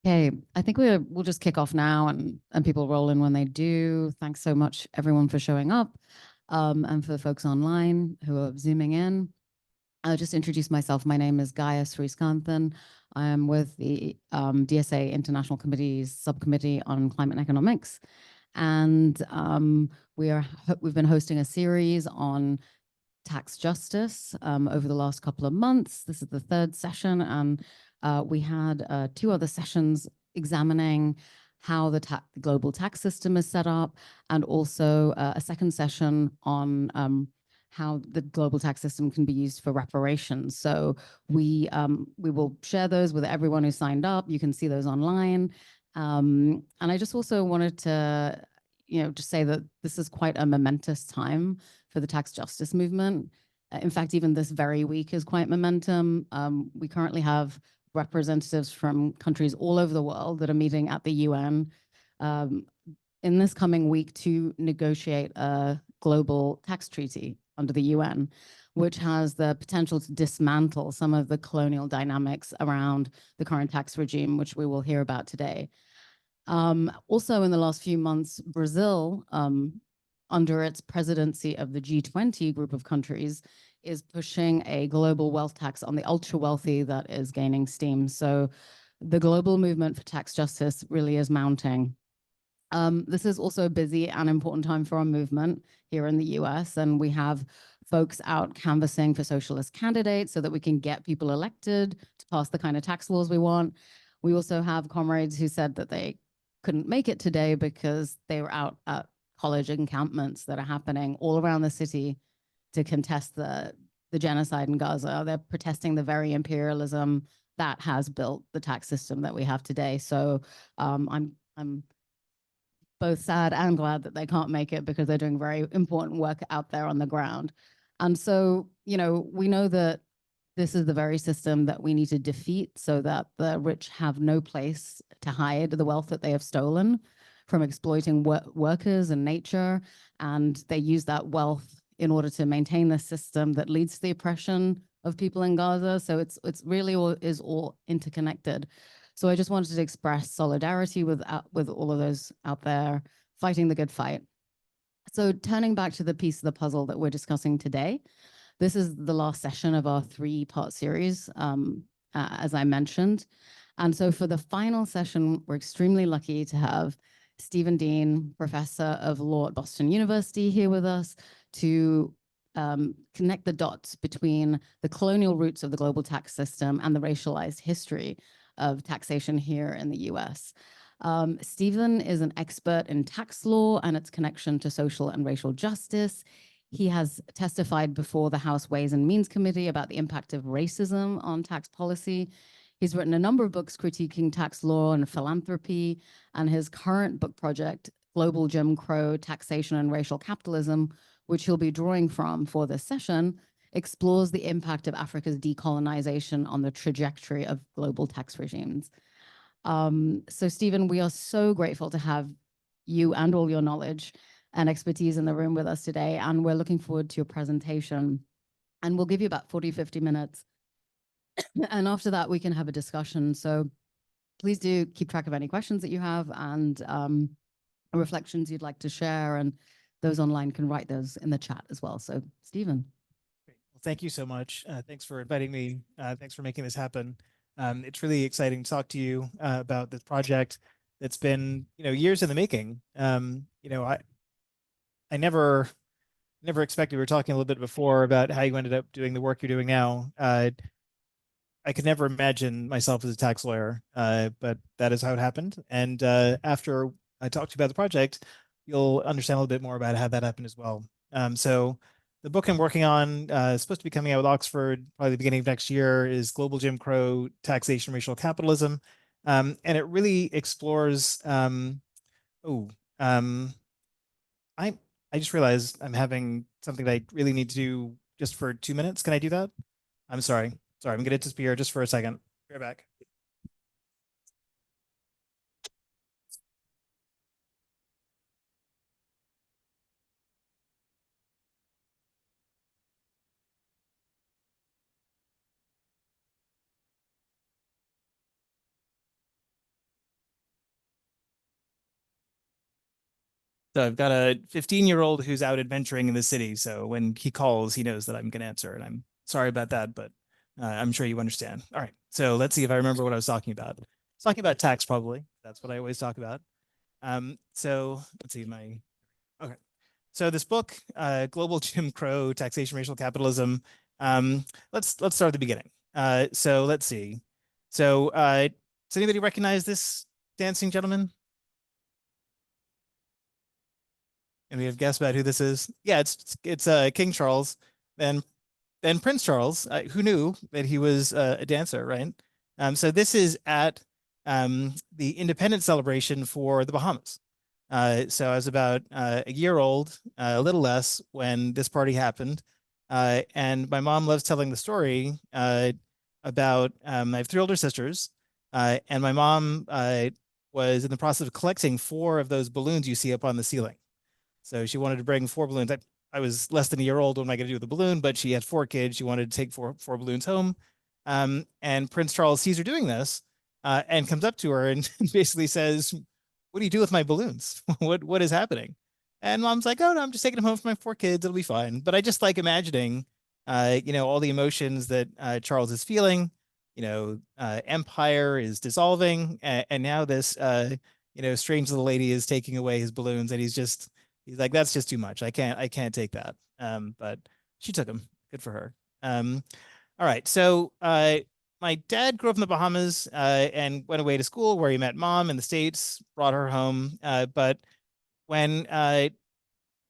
Okay, I think we'll just kick off now and people roll in when they do. Thanks so much, everyone, for showing up, and for the folks online who are zooming in. I'll just introduce myself. My name is Gaia Sriskanthan. I am with the DSA International Committee's Subcommittee on Climate and Economics, and we've been hosting a series on tax justice over the last couple of months. This is the third session, and we had two other sessions examining how the global tax system is set up, and also a second session on how the global tax system can be used for reparations. So we will share those with everyone who signed up. You can see those online. And I just also wanted to, just say that this is quite a momentous time for the tax justice movement. In fact, even this very week is quite momentum. We currently have representatives from countries all over the world that are meeting at the UN in this coming week to negotiate a global tax treaty under the UN, which has the potential to dismantle some of the colonial dynamics around the current tax regime, which we will hear about today. Also, in the last few months, Brazil, under its presidency of the G20 group of countries, is pushing a global wealth tax on the ultra wealthy that is gaining steam. So the global movement for tax justice really is mounting. This is also a busy and important time for our movement here in the US, and we have folks out canvassing for socialist candidates so that we can get people elected to pass the kind of tax laws we want. We also have comrades who said that they couldn't make it today because they were out at college encampments that are happening all around the city to contest the genocide in Gaza. They're protesting the very imperialism that has built the tax system that we have today. So I'm both sad and glad that they can't make it because they're doing very important work out there on the ground. And so, we know that this is the very system that we need to defeat so that the rich have no place to hide the wealth that they have stolen from exploiting workers and nature. And they use that wealth in order to maintain the system that leads to the oppression of people in Gaza. So it's really all interconnected. So I just wanted to express solidarity with all of those out there fighting the good fight. So turning back to the piece of the puzzle that we're discussing today, this is the last session of our three-part series, as I mentioned. And so for the final session, we're extremely lucky to have Stephen Dean, professor of law at Boston University, here with us to connect the dots between the colonial roots of the global tax system and the racialized history of taxation here in the US. Stephen is an expert in tax law and its connection to social and racial justice. He has testified before the House Ways and Means Committee about the impact of racism on tax policy. He's written a number of books critiquing tax law and philanthropy, and his current book project, Global Jim Crow, Taxation and Racial Capitalism, which he'll be drawing from for this session, explores the impact of Africa's decolonization on the trajectory of global tax regimes. So Stephen, we are so grateful to have you and all your knowledge and expertise in the room with us today, and we're looking forward to your presentation. And we'll give you about 40, 50 minutes. And after that, we can have a discussion. So please do keep track of any questions that you have and reflections you'd like to share, and those online can write those in the chat as well. So Stephen. Great. Well, thank you so much. Thanks for inviting me. Thanks for making this happen. It's really exciting to talk to you about this project that's been, years in the making. I never expected. We were talking a little bit before about how you ended up doing the work you're doing now. I could never imagine myself as a tax lawyer, but that is how it happened. And after I talk to you about the project, you'll understand a little bit more about how that happened as well. So the book I'm working on is supposed to be coming out with Oxford probably the beginning of next year, is Global Jim Crow, Taxation and Racial Capitalism. And it really explores, I just realized I'm having something that I really need to do just for 2 minutes. Can I do that? I'm sorry. Sorry, I'm going to disappear just for a second. Be right back. So I've got a 15-year-old who's out adventuring in the city. So when he calls, he knows that I'm going to answer. And I'm sorry about that, but I'm sure you understand. All right. So let's see if I remember what I was talking about. I was talking about tax, probably. That's what I always talk about. So let's see my. Okay. So this book, Global Jim Crow, Taxation, Racial Capitalism. Let's start at the beginning. So let's see. So does anybody recognize this dancing gentleman? And we have guessed about who this is. Yeah, it's King Charles, and then Prince Charles. Who knew that he was a dancer, right? So this is at the independence celebration for the Bahamas. So I was about a year old, a little less, when this party happened. And my mom loves telling the story about I have three older sisters, and my mom was in the process of collecting four of those balloons you see up on the ceiling. So she wanted to bring four balloons. I was less than a year old. What am I going to do with the balloon? But she had four kids. She wanted to take four balloons home. And Prince Charles sees her doing this and comes up to her and basically says, "What do you do with my balloons? What is happening?" And mom's like, "Oh no, I'm just taking them home for my four kids. It'll be fine." But I just like imagining, all the emotions that Charles is feeling. Empire is dissolving, and now this, strange little lady is taking away his balloons, and he's like, "That's just too much. I can't take that." But she took him. Good for her. All right. So my dad grew up in the Bahamas and went away to school where he met mom in the States, brought her home. But when I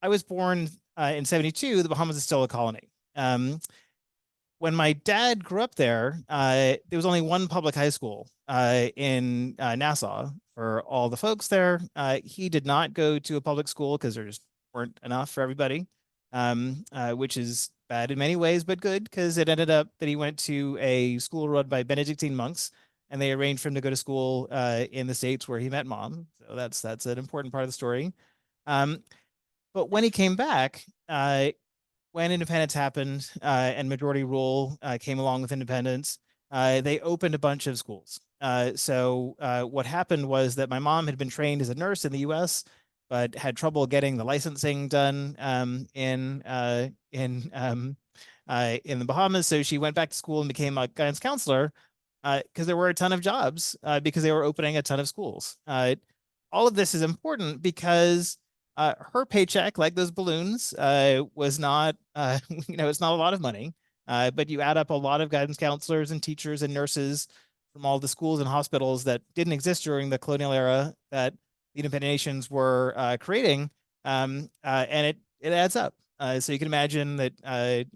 was born in 72, the Bahamas is still a colony. When my dad grew up there was only one public high school in Nassau for all the folks there. He did not go to a public school because there just weren't enough for everybody, which is bad in many ways, but good because it ended up that he went to a school run by Benedictine monks, and they arranged for him to go to school in the States where he met mom. So that's an important part of the story. Um, but when he came back, when independence happened and majority rule came along with independence, they opened a bunch of schools. So what happened was that my mom had been trained as a nurse in the U.S., but had trouble getting the licensing done in the Bahamas. So she went back to school and became a guidance counselor because there were a ton of jobs because they were opening a ton of schools. All of this is important because her paycheck, like those balloons, was not, it's not a lot of money, but you add up a lot of guidance counselors and teachers and nurses from all the schools and hospitals that didn't exist during the colonial era that the independent nations were creating, and it adds up. So you can imagine that,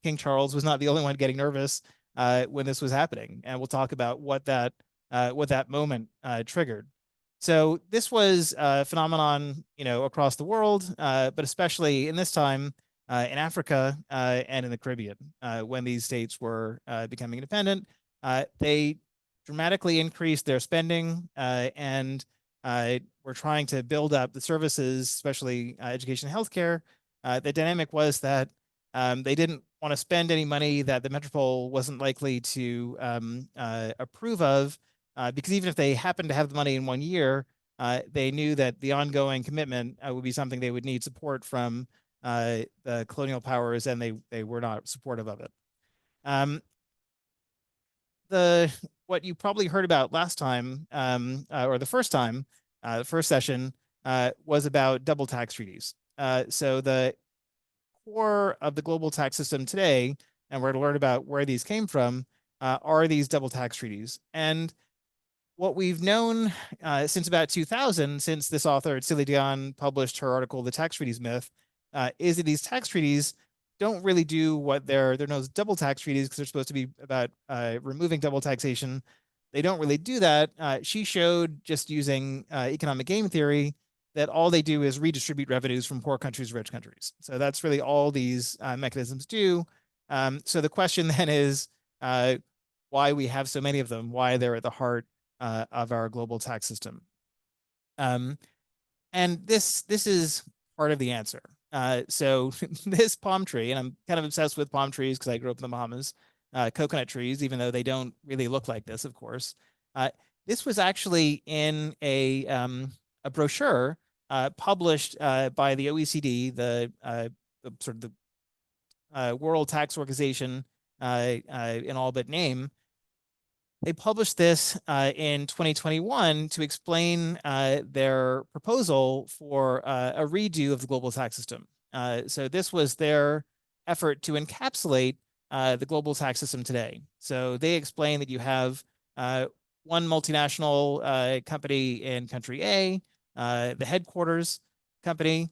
King Charles was not the only one getting nervous when this was happening, and we'll talk about what that moment triggered. So this was a phenomenon, across the world, but especially in this time in Africa and in the Caribbean, when these states were becoming independent. They dramatically increased their spending and were trying to build up the services, especially education and healthcare. The dynamic was that they didn't want to spend any money that the metropole wasn't likely to approve of because even if they happened to have the money in 1 year, they knew that the ongoing commitment would be something they would need support from the colonial powers, and they were not supportive of it. The what you probably heard about last time, or the first time, the first session, was about double tax treaties. So the core of the global tax system today, and we're going to learn about where these came from, are these double tax treaties. And what we've known since about 2000, since this author, Celia Dion, published her article, The Tax Treaties Myth, is that these tax treaties don't really do what they're known as double tax treaties because they're supposed to be about removing double taxation. They don't really do that. She showed just using economic game theory that all they do is redistribute revenues from poor countries to rich countries. So that's really all these mechanisms do. So the question then is why we have so many of them, why they're at the heart of our global tax system. And this is part of the answer. So this palm tree, and I'm kind of obsessed with palm trees because I grew up in the Bahamas, coconut trees, even though they don't really look like this, of course. This was actually in a brochure published by the OECD, the sort of the World Tax Organization in all but name. They published this in 2021 to explain their proposal for a redo of the global tax system. So this was their effort to encapsulate the global tax system today. So they explain that you have one multinational company in country A, the headquarters company.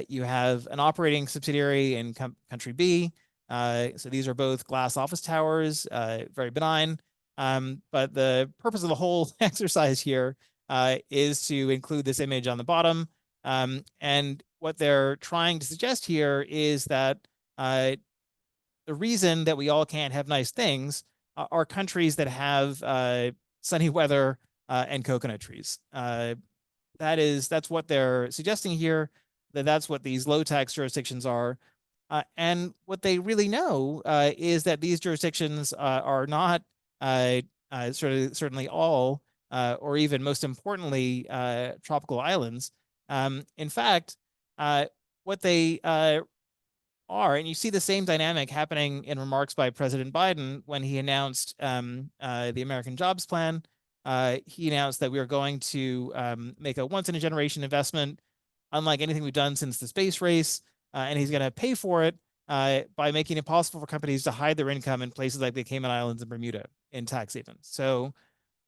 You have an operating subsidiary in country B. So these are both glass office towers, very benign. But the purpose of the whole exercise here is to include this image on the bottom. And what they're trying to suggest here is that the reason that we all can't have nice things are countries that have sunny weather and coconut trees. That's what they're suggesting here, that's what these low tax jurisdictions are. And what they really know is that these jurisdictions are not certainly all, or even most importantly, tropical islands. In fact, what they are, and you see the same dynamic happening in remarks by President Biden when he announced the American Jobs Plan. He announced that we are going to make a once-in-a-generation investment, unlike anything we've done since the space race, and he's going to pay for it by making it possible for companies to hide their income in places like the Cayman Islands and Bermuda in tax havens. So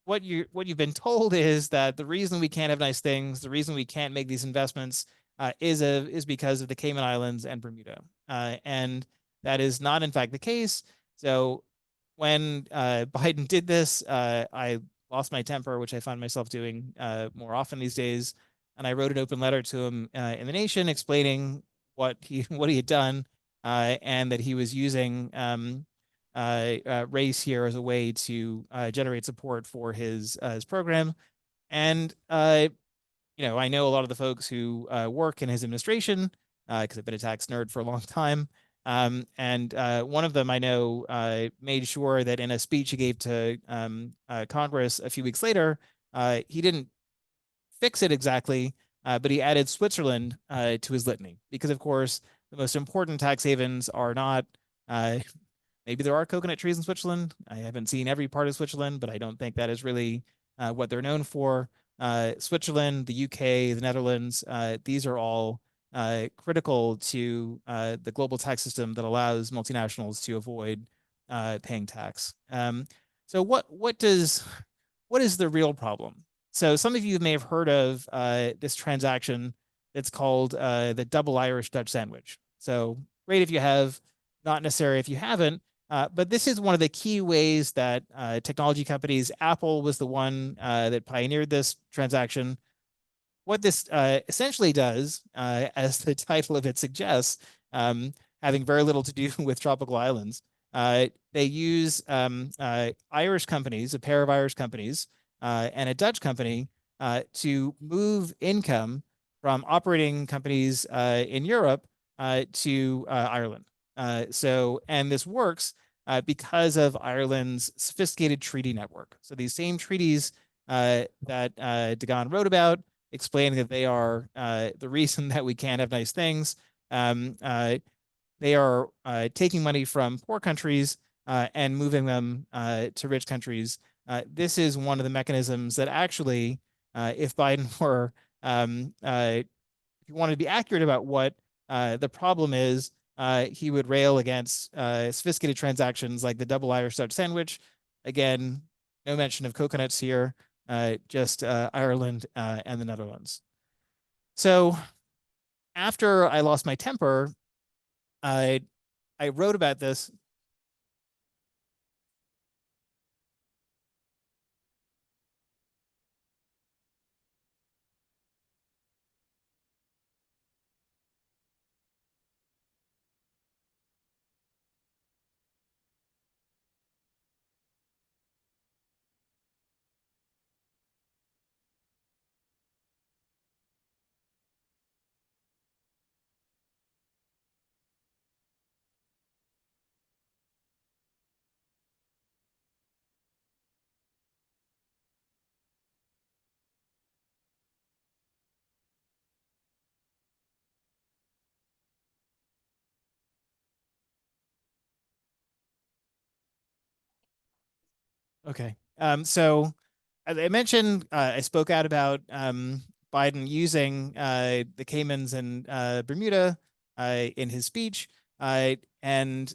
what you've been told is that the reason we can't have nice things, the reason we can't make these investments, is because of the Cayman Islands and Bermuda, and that is not in fact the case. So when Biden did this, I lost my temper, which I find myself doing more often these days, and I wrote an open letter to him in the Nation explaining what he had done, and that he was using race here as a way to generate support for his program. And I know a lot of the folks who work in his administration because I've been a tax nerd for a long time. And one of them I know made sure that in a speech he gave to Congress a few weeks later, he didn't fix it exactly, but he added Switzerland to his litany because, of course, the most important tax havens are not. Maybe there are coconut trees in Switzerland. I haven't seen every part of Switzerland, but I don't think that is really what they're known for. Switzerland, the UK, the Netherlands, these are all critical to the global tax system that allows multinationals to avoid paying tax. So what is the real problem? So some of you may have heard of this transaction that's called the double Irish Dutch sandwich. So great if you have, not necessary if you haven't. But this is one of the key ways that technology companies, Apple was the one that pioneered this transaction. What this essentially does, as the title of it suggests, having very little to do with tropical islands, they use Irish companies, a pair of Irish companies, and a Dutch company to move income from operating companies in Europe to Ireland. And this works because of Ireland's sophisticated treaty network. So these same treaties that Dagon wrote about, explaining that they are the reason that we can't have nice things. They are taking money from poor countries and moving them to rich countries. This is one of the mechanisms that actually, if Biden were, if he wanted to be accurate about what the problem is, he would rail against sophisticated transactions like the double Irish Dutch sandwich. Again, no mention of coconuts here, just Ireland and the Netherlands. So after I lost my temper, I wrote about this. Okay. So as I mentioned, I spoke out about Biden using the Caymans and Bermuda in his speech, and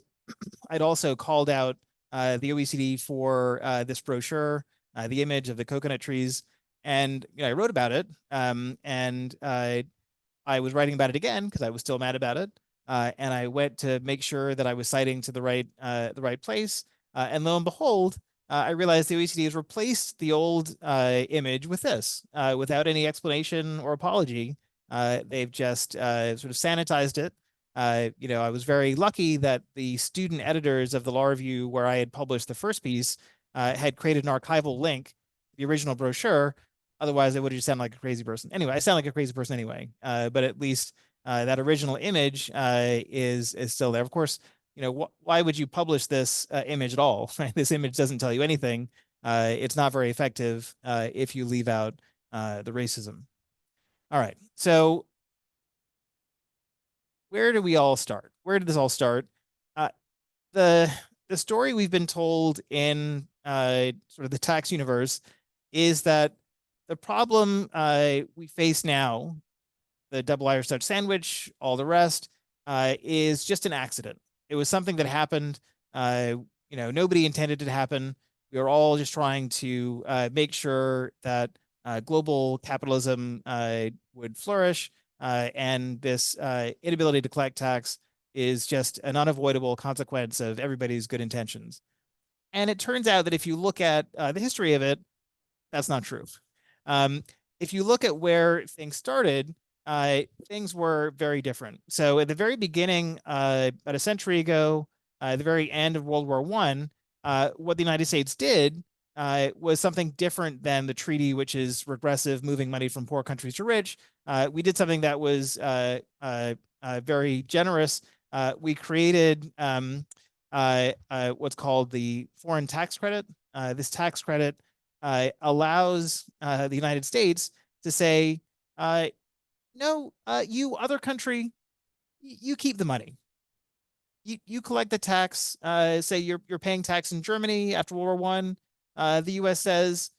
I'd also called out the OECD for this brochure, the image of the coconut trees, and I wrote about it. And I was writing about it again because I was still mad about it, and I went to make sure that I was citing to the right place. And lo and behold, I realized the OECD has replaced the old image with this without any explanation or apology. They've just sort of sanitized it. I was very lucky that the student editors of the Law Review, where I had published the first piece, had created an archival link, the original brochure. Otherwise, I would have just sounded like a crazy person. Anyway, I sound like a crazy person anyway. But at least that original image is still there. Of course, why would you publish this image at all? Right? This image doesn't tell you anything. It's not very effective if you leave out the racism. All right. So where do we all start? Where did this all start? Uh, the the story we've been told in sort of the tax universe is that the problem we face now, the double Irish Dutch sandwich, all the rest, is just an accident. It was something that happened. Uh, Nobody intended it to happen. We were all just trying to make sure that global capitalism would flourish, and this inability to collect tax is just an unavoidable consequence of everybody's good intentions. And it turns out that if you look at the history of it, that's not true. Um, if you look at where things started, things were very different. So at the very beginning, about a century ago, at the very end of World War One, what the United States did was something different than the treaty, which is regressive, moving money from poor countries to rich. We did something that was very generous. We created what's called the foreign tax credit. This tax credit allows the United States to say, no, you other country, you keep the money. You collect the tax. Say you're paying tax in Germany after World War One. The U.S. says,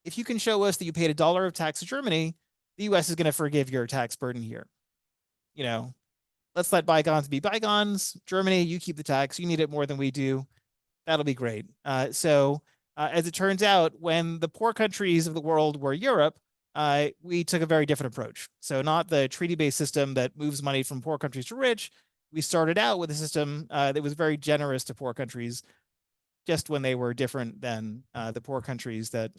if you can show us that you paid $1 of tax to Germany, the U.S. is going to forgive your tax burden here. You know, let's let bygones be bygones. Germany, you keep the tax. You need it more than we do. That'll be great. As it turns out, when the poor countries of the world were Europe, we took a very different approach. So not the treaty-based system that moves money from poor countries to rich. We started out with a system that was very generous to poor countries, just when they were different than the poor countries that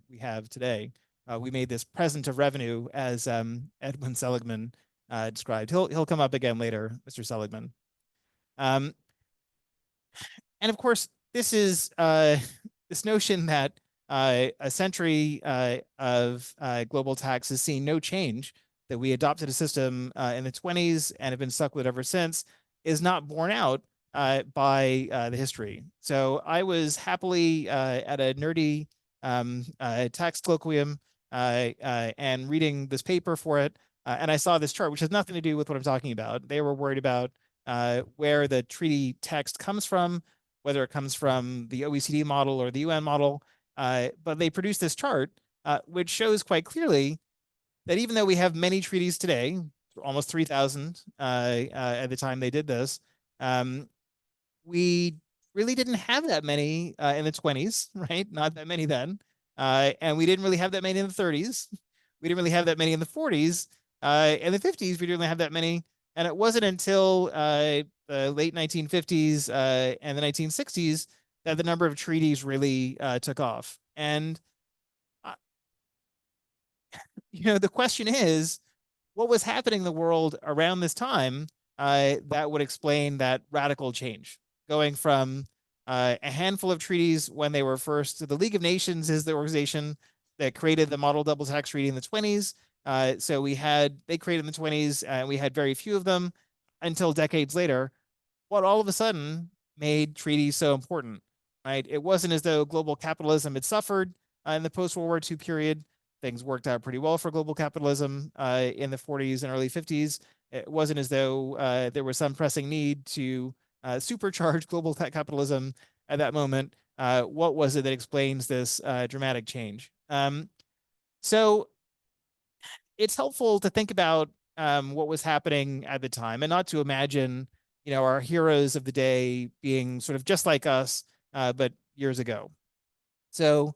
we have today. We made this present of revenue, as Edwin Seligman described. He'll come up again later, Mr. Seligman. Um, and of course, this is this notion that a century of global tax has seen no change, that we adopted a system in the 20s and have been stuck with it ever since, is not borne out by the history. So I was happily at a nerdy tax colloquium and reading this paper for it. And I saw this chart, which has nothing to do with what I'm talking about. They were worried about where the treaty text comes from, whether it comes from the OECD model or the UN model. But they produced this chart, which shows quite clearly that even though we have many treaties today, almost 3,000 at the time they did this, we really didn't have that many in the 20s, right? Not that many then. And we didn't really have that many in the 30s. We didn't really have that many in the 40s. In the 50s, we didn't really have that many. And it wasn't until the late 1950s and the 1960s that the number of treaties really took off. And, uh, the question is, what was happening in the world around this time that would explain that radical change, going from a handful of treaties when they were first. The League of Nations is the organization that created the model double tax treaty in the 20s. So they created in the 20s, and we had very few of them until decades later. What all of a sudden made treaties so important, right? It wasn't as though global capitalism had suffered in the post-World War II period. Things worked out pretty well for global capitalism in the 40s and early 50s. It wasn't as though there was some pressing need to supercharge global capitalism at that moment. what was it that explains this dramatic change? So it's helpful to think about what was happening at the time, and not to imagine, our heroes of the day being sort of just like us, but years ago. So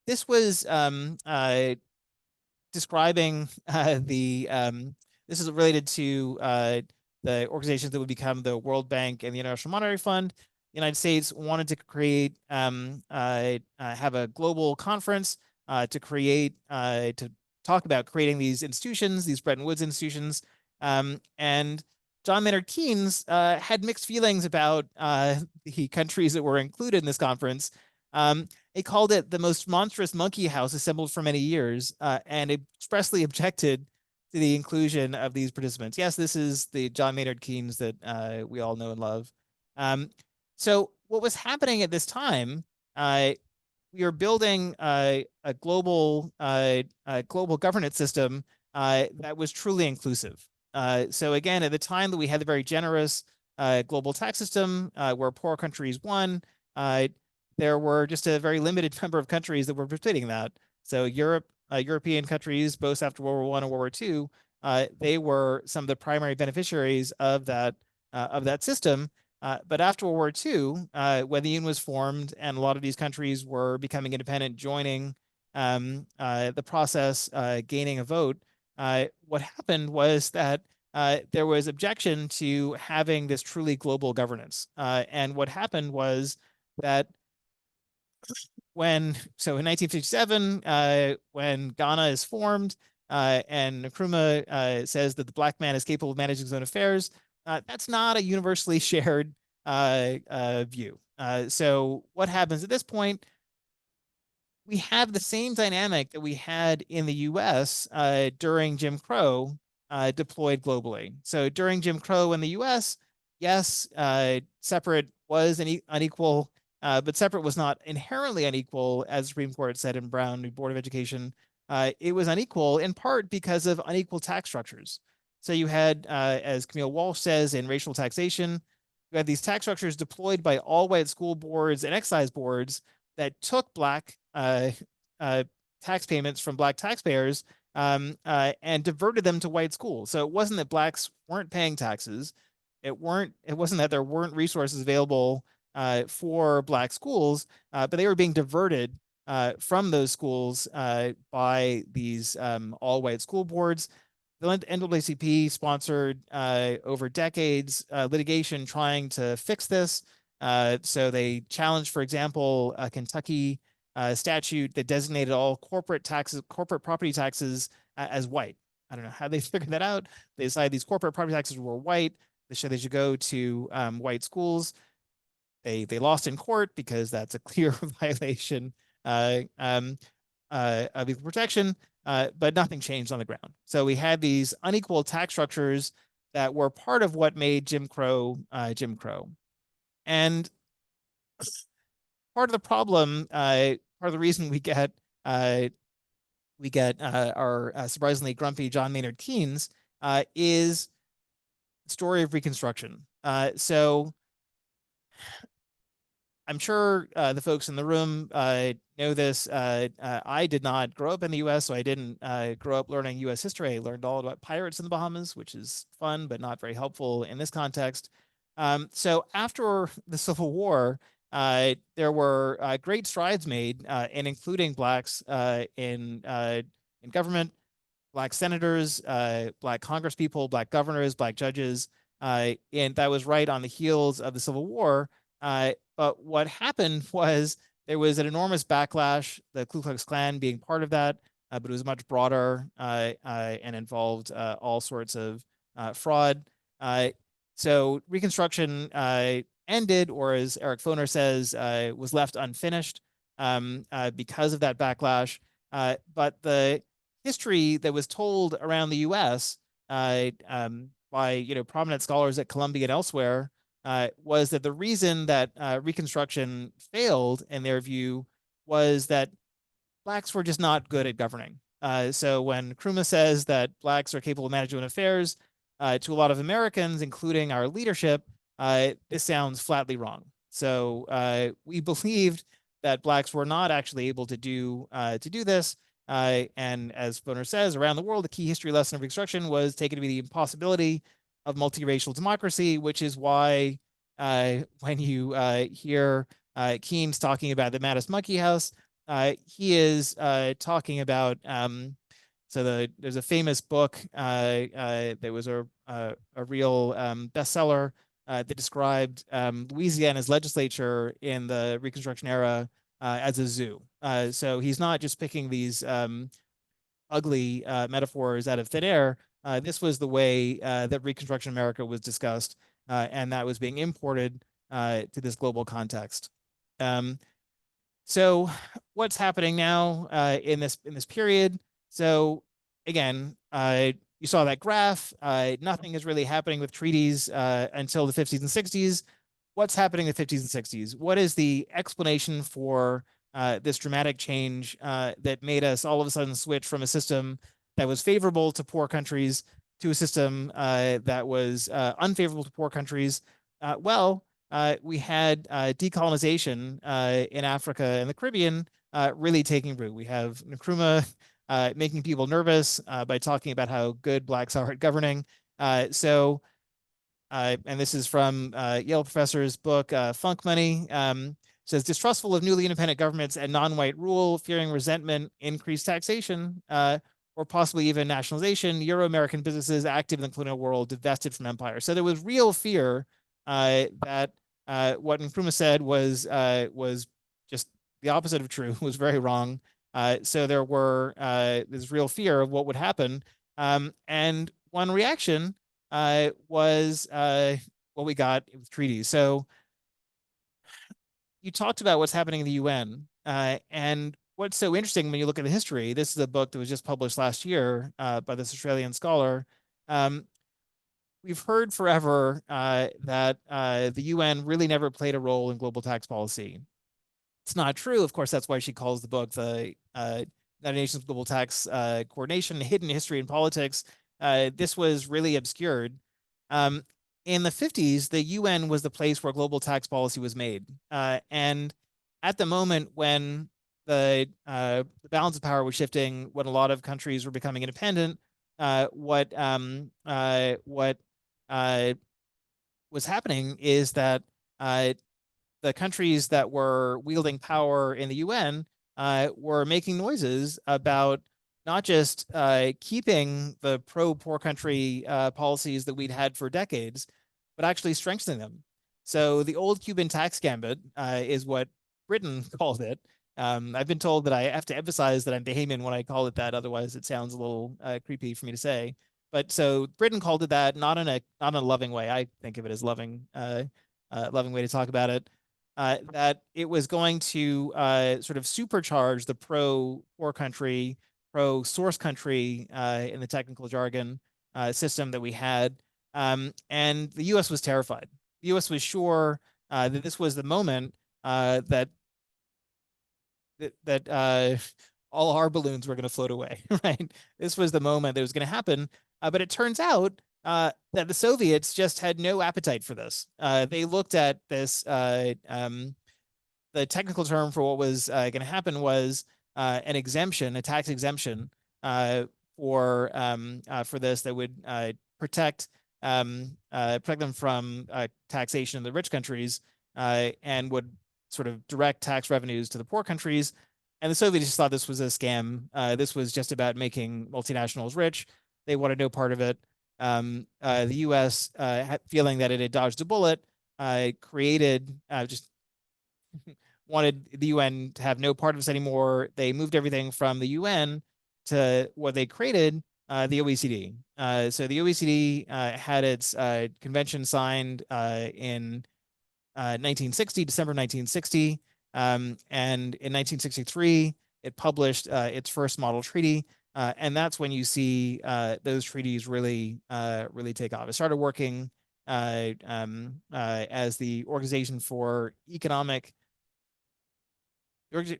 this was describing this is related to the organizations that would become the World Bank and the International Monetary Fund. The United States wanted to create, have a global conference to talk about creating these institutions, these Bretton Woods institutions. And John Maynard Keynes had mixed feelings about the countries that were included in this conference. He called it the most monstrous monkey house assembled for many years, and expressly objected to the inclusion of these participants. Yes, this is the John Maynard Keynes that we all know and love. So what was happening at this time, we are building a global governance system that was truly inclusive. So again, at the time that we had the very generous global tax system where poor countries won, there were just a very limited number of countries that were participating in that. So European countries, both after World War I and World War II, they were some of the primary beneficiaries of that system. But after World War II, when the Union was formed and a lot of these countries were becoming independent, joining the process, gaining a vote, what happened was that there was objection to having this truly global governance. And what happened was that in 1957, when Ghana is formed, and Nkrumah says that the black man is capable of managing his own affairs, that's not a universally shared view. So what happens at this point? We have the same dynamic that we had in the US during Jim Crow deployed globally. So during Jim Crow in the US, yes, separate was an unequal, but separate was not inherently unequal, as the Supreme Court said in Brown v. Board of Education. It was unequal in part because of unequal tax structures. So you had, as Camille Walsh says in Racial Taxation, you had these tax structures deployed by all white school boards and excise boards that took black tax payments from black taxpayers and diverted them to white schools. So it wasn't that blacks weren't paying taxes. It wasn't that there weren't resources available for black schools, but they were being diverted from those schools by these all white school boards. The NAACP sponsored over decades litigation trying to fix this. So they challenged, for example, a Kentucky statute that designated all corporate property taxes as white. I don't know how they figured that out. They decided these corporate property taxes were white. They should go to white schools. They lost in court because that's a clear violation of equal protection, but nothing changed on the ground. So we had these unequal tax structures that were part of what made Jim Crow Jim Crow. And part of the problem, part of the reason we get our surprisingly grumpy John Maynard Keynes is the story of Reconstruction. So I'm sure the folks in the room know this. I did not grow up in the US, so I didn't grow up learning US history. I learned all about pirates in the Bahamas, which is fun, but not very helpful in this context. So after the Civil War, there were great strides made in including blacks in government, black senators, black congresspeople, black governors, black judges, and that was right on the heels of the Civil War. But what happened was there was an enormous backlash, the Ku Klux Klan being part of that, but it was much broader and involved all sorts of fraud. So Reconstruction ended, or as Eric Foner says, was left unfinished because of that backlash. But the history that was told around the U.S. By prominent scholars at Columbia and elsewhere was that the reason that Reconstruction failed, in their view, was that blacks were just not good at governing. So when Nkrumah says that blacks are capable of managing affairs, to a lot of Americans, including our leadership, this sounds flatly wrong. So we believed that blacks were not actually able to do this. And as Boner says, around the world, the key history lesson of Reconstruction was taken to be the impossibility of multiracial democracy, which is why when you hear Keynes talking about the Mattis Monkey House, he is talking about there's a famous book that was a real bestseller that described Louisiana's legislature in the Reconstruction era as a zoo. So he's not just picking these ugly metaphors out of thin air. This was the way that Reconstruction America was discussed, and that was being imported to this global context. So what's happening now in this period? So again, you saw that graph. Nothing is really happening with treaties until the 50s and 60s. What's happening in the 50s and 60s? What is the explanation for this dramatic change that made us all of a sudden switch from a system that was favorable to poor countries to a system that was unfavorable to poor countries? We had decolonization in Africa and the Caribbean really taking root. We have Nkrumah making people nervous by talking about how good blacks are at governing. And this is from Yale professor's book, Funk Money. Says distrustful of newly independent governments and non-white rule, fearing resentment, increased taxation, or possibly even nationalization. Euro-American businesses active in the colonial world divested from empire. So there was real fear that what Nkrumah said was just the opposite of true, was very wrong. So there's real fear of what would happen. And one reaction was what we got with treaties. So you talked about what's happening in the UN, and what's so interesting when you look at the history. This is a book that was just published last year by this Australian scholar. We've heard forever that the UN really never played a role in global tax policy. It's not true. Of course, that's why she calls the book the United Nations Global Tax Coordination, Hidden History in Politics. This was really obscured. In the 50s, the UN was the place where global tax policy was made. And at the moment when the balance of power was shifting, when a lot of countries were becoming independent, what was happening is that the countries that were wielding power in the UN were making noises about not just keeping the pro-poor country policies that we'd had for decades, but actually strengthening them. So the old Cuban tax gambit is what Britain called it. I've been told that I have to emphasize that I'm Bahamian when I call it that, otherwise it sounds a little creepy for me to say. But so Britain called it that, not in a loving way. I think of it as loving way to talk about it. That it was going to sort of supercharge the pro-poor country, pro-source country in the technical jargon system that we had. And the US was terrified. The US was sure that this was the moment that all our balloons were going to float away, right? This was the moment that was going to happen. But it turns out that the Soviets just had no appetite for this. They looked at this, the technical term for what was going to happen was an exemption, a tax exemption for this that would protect them from taxation in the rich countries and would sort of direct tax revenues to the poor countries. And the Soviets just thought this was a scam. This was just about making multinationals rich. They wanted no part of it. The US, feeling that it had dodged a bullet, created just wanted the UN to have no part of this anymore. They moved everything from the UN to what they created, the OECD. So the OECD had its convention signed in 1960, December 1960. And in 1963, it published its first model treaty. And that's when you see those treaties really take off. It started working as the Organization for Economic,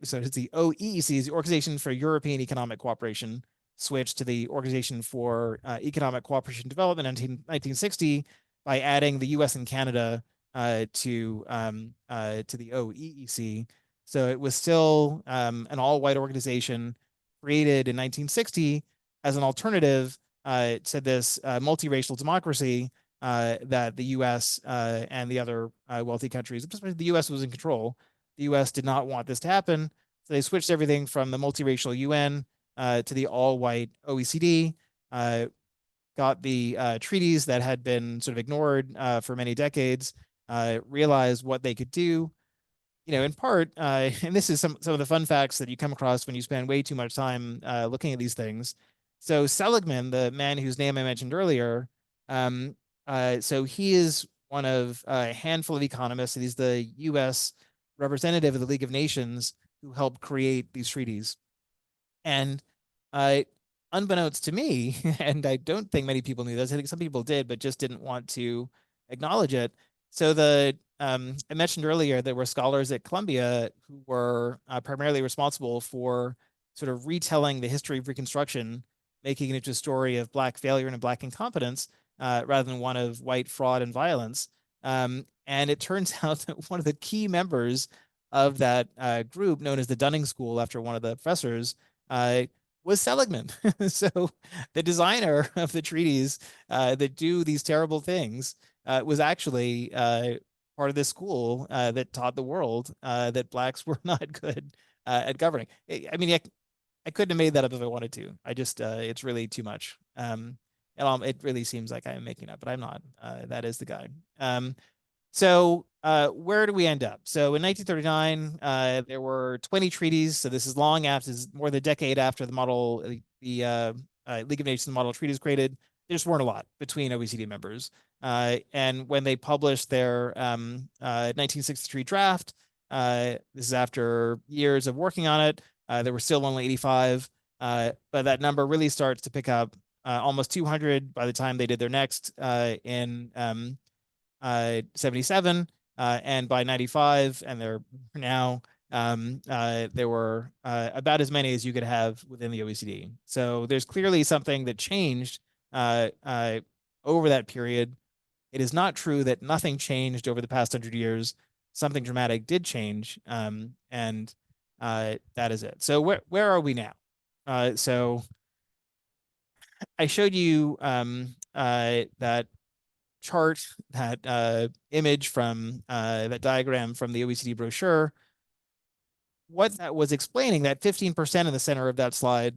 so it's the OEEC, the Organization for European Economic Cooperation, switched to the Organization for Economic Cooperation and Development in 1960 by adding the US and Canada to the OEEC. So it was still an all-white organization created in 1960 as an alternative to this multiracial democracy that the U.S. And the other wealthy countries, especially the U.S., was in control. The U.S. did not want this to happen, so they switched everything from the multiracial UN to the all-white OECD. Got the treaties that had been sort of ignored for many decades, realized what they could do, in part, and this is some of the fun facts that you come across when you spend way too much time looking at these things. So Seligman, the man whose name I mentioned earlier, um, so he is one of a handful of economists, and he's the U.S. representative of the League of Nations who helped create these treaties. And uh, unbeknownst to me, and I don't think many people knew this, I think some people did, but just didn't want to acknowledge it. So I mentioned earlier there were scholars at Columbia who were primarily responsible for sort of retelling the history of Reconstruction, making it into a story of Black failure and Black incompetence rather than one of white fraud and violence. And it turns out that one of the key members of that group, known as the Dunning School after one of the professors, uh, was Seligman. So the designer of the treaties that do these terrible things was actually part of this school that taught the world that blacks were not good at governing. I mean, I couldn't have made that up if I wanted to. I just, it's really too much. And it really seems like I'm making up, but I'm not. That is the guy. So where do we end up? So in 1939, there were 20 treaties. So this is long after, this is more than a decade after the model, the League of Nations model treaty is created. There just weren't a lot between OECD members. And when they published their 1963 draft, this is after years of working on it, there were still only 85. But that number really starts to pick up, almost 200 by the time they did their next in 77, and by 95, and there now there were about as many as you could have within the OECD. So there's clearly something that changed over that period. It is not true that nothing changed over the past 100 years. Something dramatic did change, and that is it. So where are we now? So I showed you that chart, that image from that diagram from the OECD brochure. What that was explaining, that 15% in the center of that slide,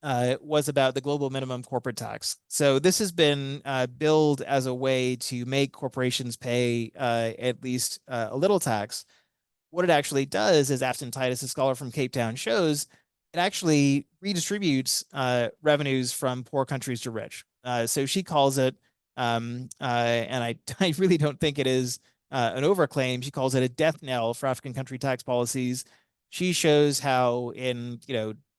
was about the global minimum corporate tax. So this has been billed as a way to make corporations pay at least a little tax. What it actually does, as Afton Titus, a scholar from Cape Town, shows, it actually redistributes revenues from poor countries to rich. So she calls it, and I really don't think it is an overclaim. She calls it a death knell for African country tax policies. She shows how, in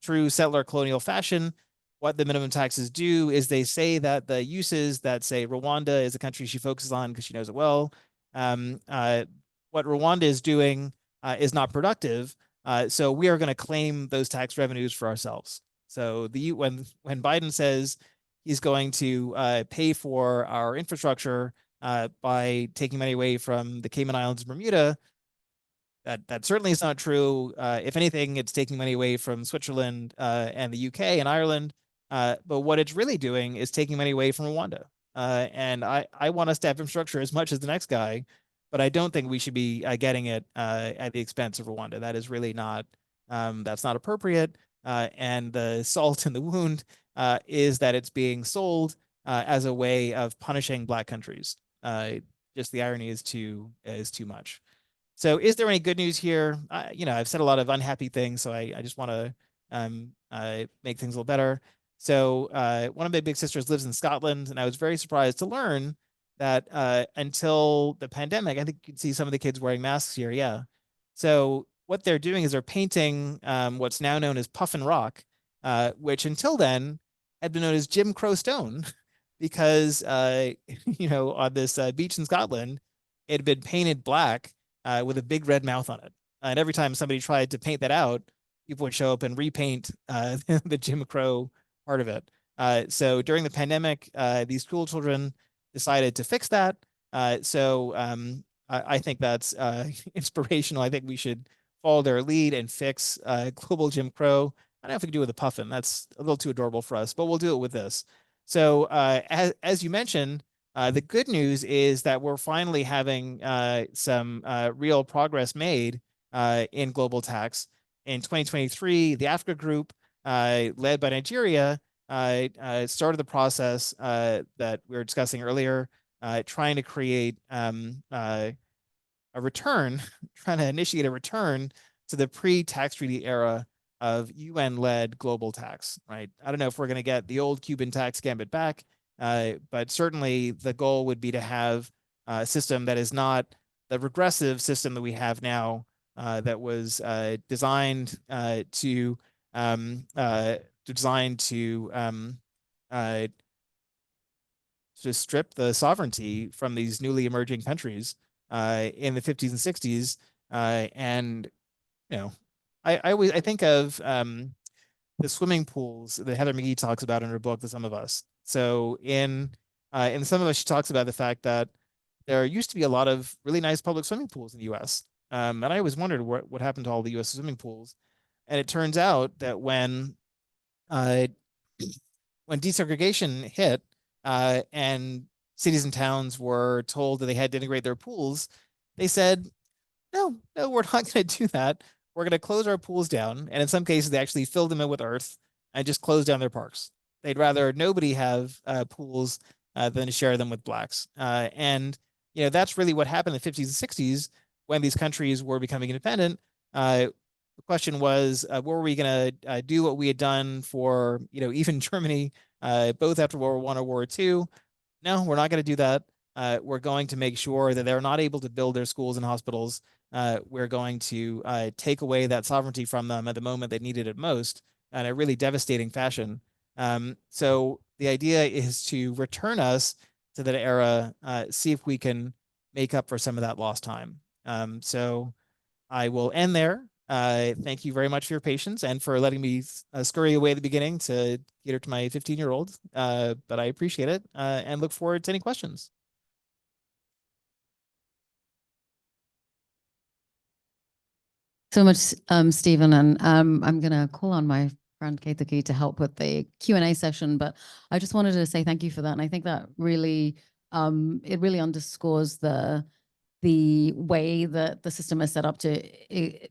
true settler colonial fashion, what the minimum taxes do is they say that the uses that, say, Rwanda is a country she focuses on because she knows it well. What Rwanda is doing is not productive. So we are going to claim those tax revenues for ourselves. So when Biden says he's going to pay for our infrastructure by taking money away from the Cayman Islands and Bermuda, that certainly is not true. If anything, it's taking money away from Switzerland and the UK and Ireland. But what it's really doing is taking money away from Rwanda. And I want us to have infrastructure as much as the next guy, but I don't think we should be getting it at the expense of Rwanda. That is really not, that's not appropriate. And the salt in the wound is that it's being sold as a way of punishing Black countries. Just the irony is too much. So is there any good news here? I've said a lot of unhappy things, so I just want to make things a little better. So one of my big sisters lives in Scotland, and I was very surprised to learn that until the pandemic, I think you can see some of the kids wearing masks here. Yeah. So what they're doing is they're painting what's now known as puffin rock, which until then had been known as Jim Crow stone, because on this beach in Scotland, it had been painted black with a big red mouth on it. And every time somebody tried to paint that out, people would show up and repaint the Jim Crow part of it. So during the pandemic, these school children decided to fix that. I think that's inspirational. I think we should follow their lead and fix global Jim Crow. I don't know if we can do it with a puffin. That's a little too adorable for us, but we'll do it with this. So as you mentioned, the good news is that we're finally having some real progress made in global tax. In 2023, the Africa Group, led by Nigeria, started the process that we were discussing earlier, trying to create a return, trying to initiate a return to the pre-tax treaty era of UN-led global tax, right? I don't know if we're going to get the old Cuban tax gambit back, but certainly the goal would be to have a system that is not the regressive system that we have now, that was designed uh, to strip the sovereignty from these newly emerging countries in the 50s and 60s. And you know, I think of the swimming pools that Heather McGee talks about in her book, The Sum of Us. So in The Sum of Us, she talks about the fact that there used to be a lot of really nice public swimming pools in the U.S. And I always wondered what happened to all the U.S. swimming pools. And it turns out that uh, when desegregation hit, and cities and towns were told that they had to integrate their pools, they said, no, no, we're not going to do that. We're going to close our pools down. And in some cases, they actually filled them in with earth and just closed down their parks. They'd rather nobody have pools than to share them with blacks. And that's really what happened in the 50s and 60s when these countries were becoming independent. The question was, were we going to do what we had done for, even Germany, both after World War I or World War II? No, we're not going to do that. We're going to make sure that they're not able to build their schools and hospitals. We're going to take away that sovereignty from them at the moment they needed it most in a really devastating fashion. So the idea is to return us to that era, see if we can make up for some of that lost time. So I will end there. Thank you very much for your patience and for letting me scurry away at the beginning to cater to my 15-year-old. But I appreciate it and look forward to any questions. So much, Stephen, and I'm going to call on my friend Keitaki to help with the Q&A session, but I just wanted to say thank you for that. And I think that really, it really underscores the way that the system is set up to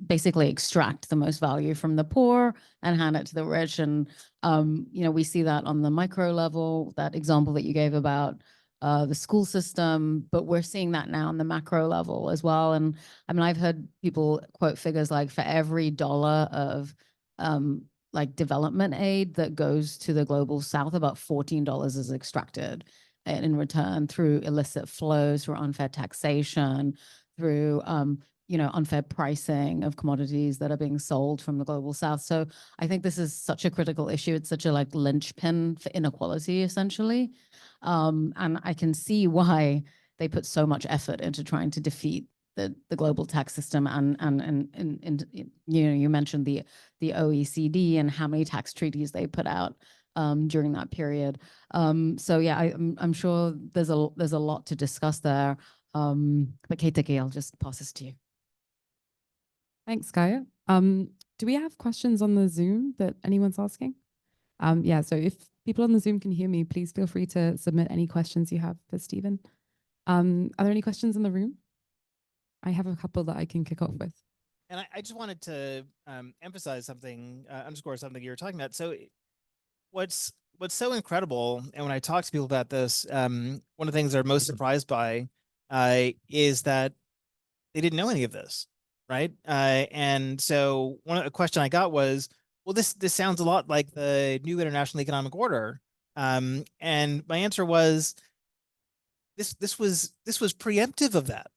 basically extract the most value from the poor and hand it to the rich. And, we see that on the micro level, that example that you gave about the school system, but we're seeing that now on the macro level as well. And I mean, I've heard people quote figures like for every dollar of like development aid that goes to the global south, about $14 is extracted in return through illicit flows, through unfair taxation, through unfair pricing of commodities that are being sold from the global south. So I think this is such a critical issue. It's such a like linchpin for inequality, essentially. And I can see why they put so much effort into trying to defeat the global tax system. And you mentioned the OECD and how many tax treaties they put out during that period. So yeah, I'm sure there's a lot to discuss there. But Keitaki, I'll just pass this to you. Thanks, Gaia. Do we have questions on the Zoom that anyone's asking? Yeah, so if people on the Zoom can hear me, please feel free to submit any questions you have for Stephen. Are there any questions in the room? I have a couple that I can kick off with. And I just wanted to emphasize something, underscore something you were talking about. So what's so incredible, and when I talk to people about this, one of the things they're most surprised by is that they didn't know any of this, right? And so a question I got was, well, this sounds a lot like the new international economic order. And my answer was, this was preemptive of that,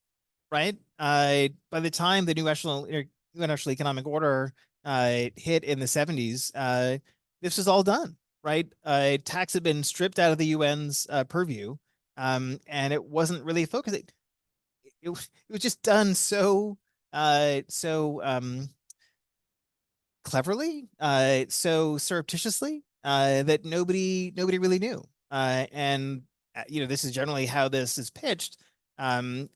right? By the time the new international economic order hit in the 70s, this was all done, right? Tax had been stripped out of the UN's purview, and it wasn't really focused. It was just done so cleverly, so surreptitiously, that nobody really knew. And this is generally how this is pitched. And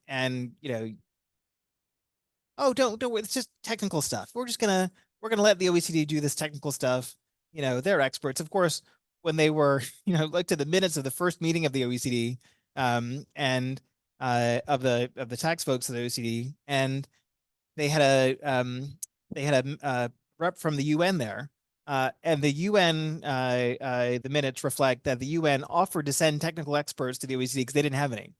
oh, don't worry, it's just technical stuff. We're gonna let the OECD do this technical stuff. They're experts. Of course, when they were, looked at the minutes of the first meeting of the OECD, and of the tax folks of the OECD, and they had a rep from the UN there. And the UN, the minutes reflect that the UN offered to send technical experts to the OECD because they didn't have any.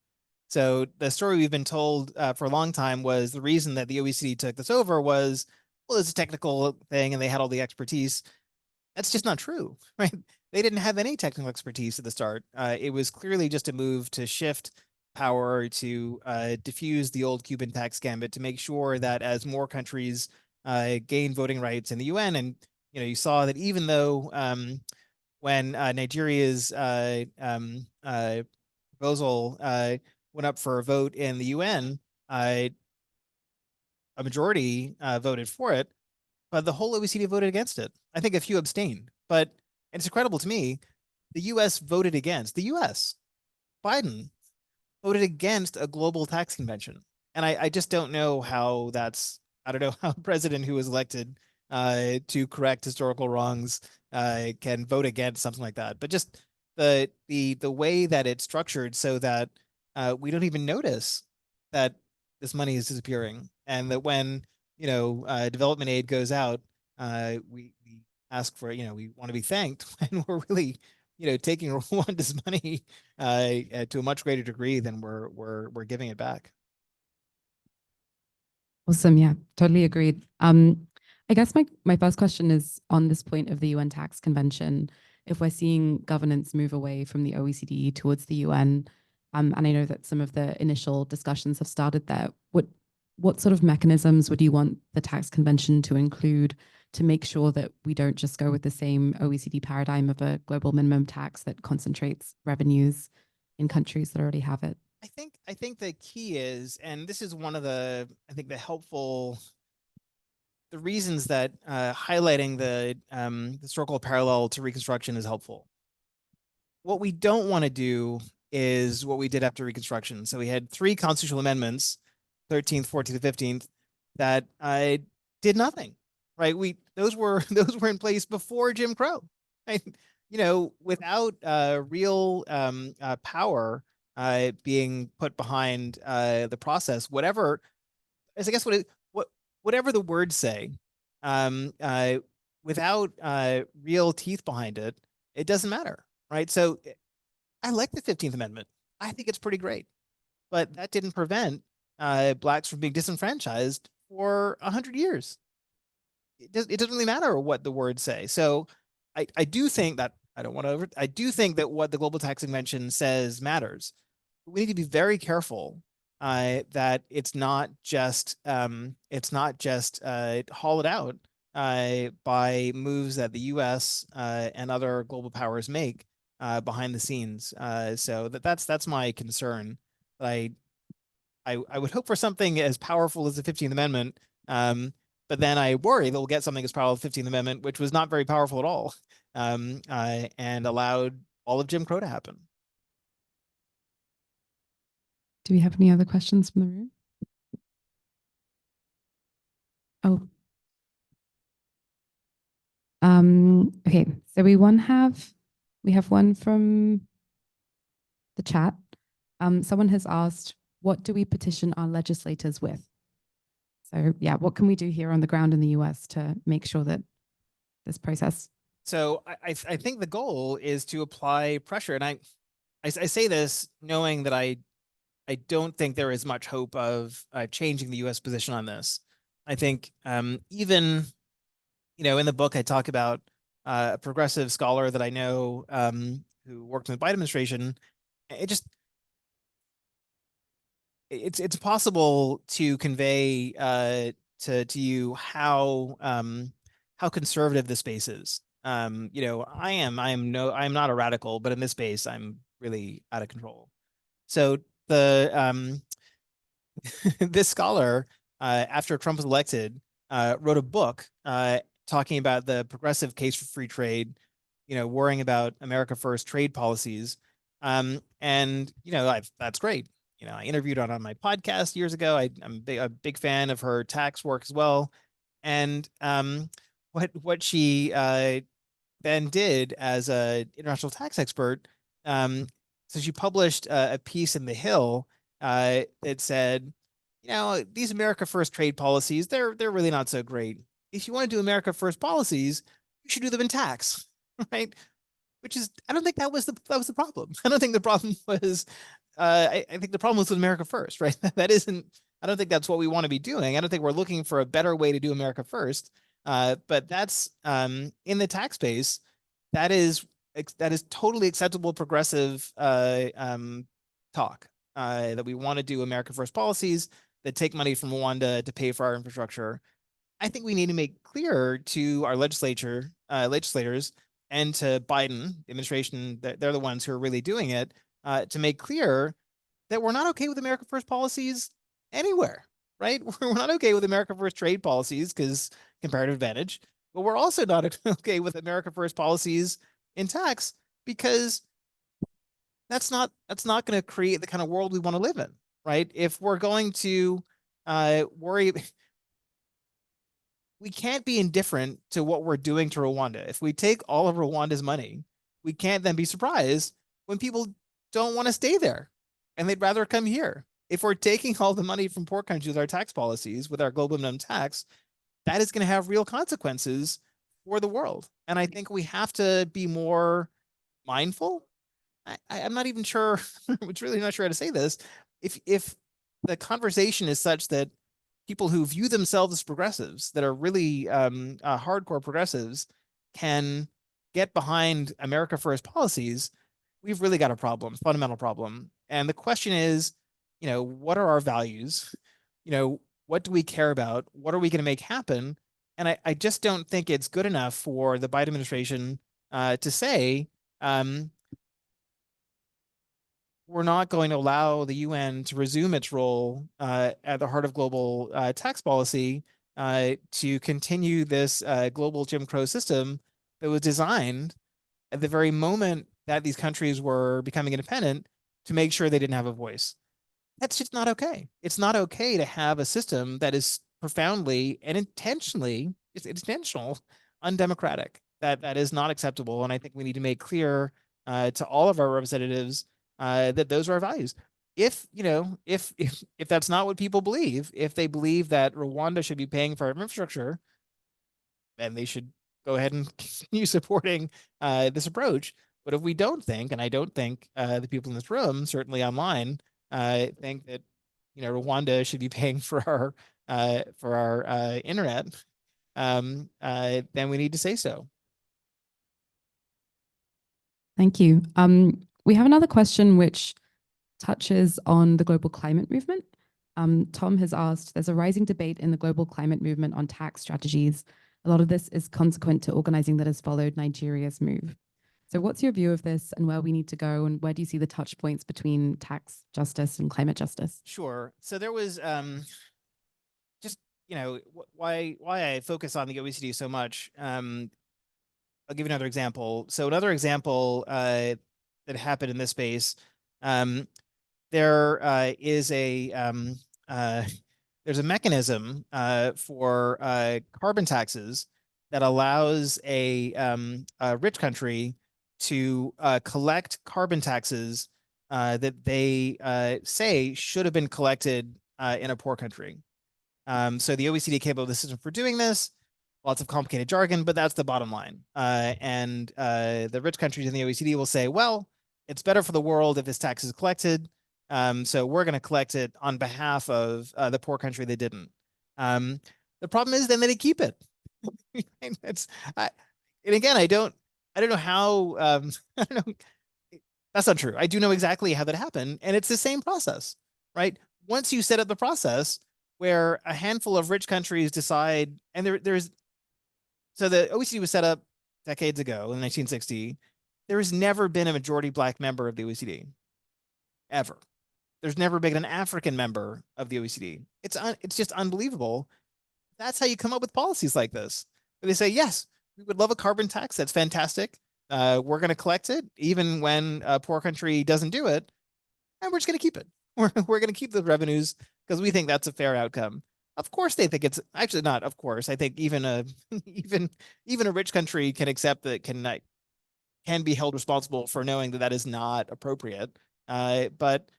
So the story we've been told for a long time was the reason that the OECD took this over was, well, it's a technical thing and they had all the expertise. That's just not true, right? They didn't have any technical expertise at the start. It was clearly just a move to shift power to diffuse the old Cuban tax gambit to make sure that as more countries gain voting rights in the UN, and you saw that even though when Nigeria's proposal went up for a vote in the UN, a majority voted for it, but the whole OECD voted against it. I think a few abstained, but it's incredible to me. The US voted against, the US, Biden voted against a global tax convention. And I just don't know how I don't know how a president who was elected to correct historical wrongs can vote against something like that. But just the way that it's structured so that we don't even notice that this money is disappearing, and that when development aid goes out, we ask for we want to be thanked when we're really taking Rwanda's money to a much greater degree than we're giving it back. Awesome. Yeah, totally agreed. I guess my first question is on this point of the UN tax convention. If we're seeing governance move away from the OECD towards the UN, and I know that some of the initial discussions have started there, what sort of mechanisms would you want the tax convention to include to make sure that we don't just go with the same OECD paradigm of a global minimum tax that concentrates revenues in countries that already have it? I think the key is, and this is one of the reasons that highlighting the historical parallel to Reconstruction is helpful. What we don't want to do is what we did after Reconstruction. So we had 3 constitutional amendments, 13th, 14th, 15th, that did nothing, right? Those were in place before Jim Crow, right? Without real power being put behind the process, whatever the words say, without real teeth behind it, it doesn't matter, right? So I like the 15th Amendment. I think it's pretty great, but that didn't prevent blacks from being disenfranchised for 100 years. It doesn't really matter what the words say. So I do think that I do think that what the Global Tax Convention says matters. We need to be very careful that it's not just hollowed out by moves that the U.S. And other global powers make behind the scenes. So that's my concern. I would hope for something as powerful as the 15th Amendment, but then I worry that we'll get something as powerful as the 15th Amendment, which was not very powerful at all, and allowed all of Jim Crow to happen. Do we have any other questions from the room? Oh. Okay, so we have one from the chat. Someone has asked, what do we petition our legislators with? So yeah, what can we do here on the ground in the US to make sure that this process? So I think the goal is to apply pressure, and I say this knowing that I don't think there is much hope of changing the U.S. position on this. I think even in the book I talk about a progressive scholar that I know who worked in the Biden administration. It's possible to convey to you how conservative this space is. I'm not a radical, but in this space I'm really out of control. So the this scholar after Trump was elected wrote a book talking about the progressive case for free trade, worrying about America First trade policies, and that's great. I interviewed her on my podcast years ago. I'm a big fan of her tax work as well. And what she then did as a international tax expert, so she published a piece in The Hill that said, these America First trade policies, they're really not so great. If you want to do America First policies, you should do them in tax, right? Which is, I don't think that was the problem. I don't think the problem was, I think the problem was with America First, right? That isn't, I don't think that's what we want to be doing. I don't think we're looking for a better way to do America First. But that's in the tax space, that is totally acceptable progressive talk, that we want to do America First policies that take money from Rwanda to pay for our infrastructure. I think we need to make clear to our legislators and to Biden administration that they're the ones who are really doing it, to make clear that we're not okay with America First policies anywhere, right? We're not okay with America First trade policies because comparative advantage, but we're also not okay with America First policies in tax because that's not going to create the kind of world we want to live in, right? If we're going to worry, we can't be indifferent to what we're doing to Rwanda. If we take all of Rwanda's money, we can't then be surprised when people don't want to stay there and they'd rather come here. If we're taking all the money from poor countries with our tax policies, with our global minimum tax, that is going to have real consequences for the world. And I think we have to be more mindful. I'm not even sure, it's really not sure how to say this. If the conversation is such that people who view themselves as progressives, that are really hardcore progressives, can get behind America First policies, we've really got a problem, fundamental problem. And the question is, what are our values? What do we care about? What are we going to make happen? And I just don't think it's good enough for the Biden administration to say, we're not going to allow the UN to resume its role at the heart of global tax policy to continue this global Jim Crow system that was designed at the very moment that these countries were becoming independent to make sure they didn't have a voice. That's just not okay. It's not okay to have a system that is profoundly and intentionally, it's intentional, undemocratic. That is not acceptable. And I think we need to make clear to all of our representatives that those are our values. If that's not what people believe, if they believe that Rwanda should be paying for our infrastructure, then they should go ahead and continue supporting this approach. But if we don't think, and I don't think the people in this room, certainly online, think that Rwanda should be paying for our internet, then we need to say so. Thank you. We have another question which touches on the global climate movement. Tom has asked, there's a rising debate in the global climate movement on tax strategies. A lot of this is consequent to organizing that has followed Nigeria's move. So what's your view of this and where we need to go, and where do you see the touch points between tax justice and climate justice? Sure. So there was just, why I focus on the OECD so much. I'll give you another example. So another example that happened in this space, there is there's a mechanism for carbon taxes that allows a rich country to collect carbon taxes that they say should have been collected in a poor country. So the OECD came up with a system for doing this. Lots of complicated jargon, but that's the bottom line. And the rich countries in the OECD will say, well, it's better for the world if this tax is collected. So we're going to collect it on behalf of the poor country that didn't. The problem is then they keep it. And again, I don't know how, I don't know. That's not true. I do know exactly how that happened. And it's the same process, right? Once you set up the process where a handful of rich countries decide, and so the OECD was set up decades ago in 1960. There has never been a majority Black member of the OECD, ever. There's never been an African member of the OECD. It's just unbelievable. That's how you come up with policies like this. They say, yes, we would love a carbon tax. That's fantastic. We're going to collect it even when a poor country doesn't do it, and we're just going to keep it. we're going to keep the revenues because we think that's a fair outcome. Of course, they think it's actually not. Of course, I think even a even a rich country can accept that can be held responsible for knowing that that is not appropriate. But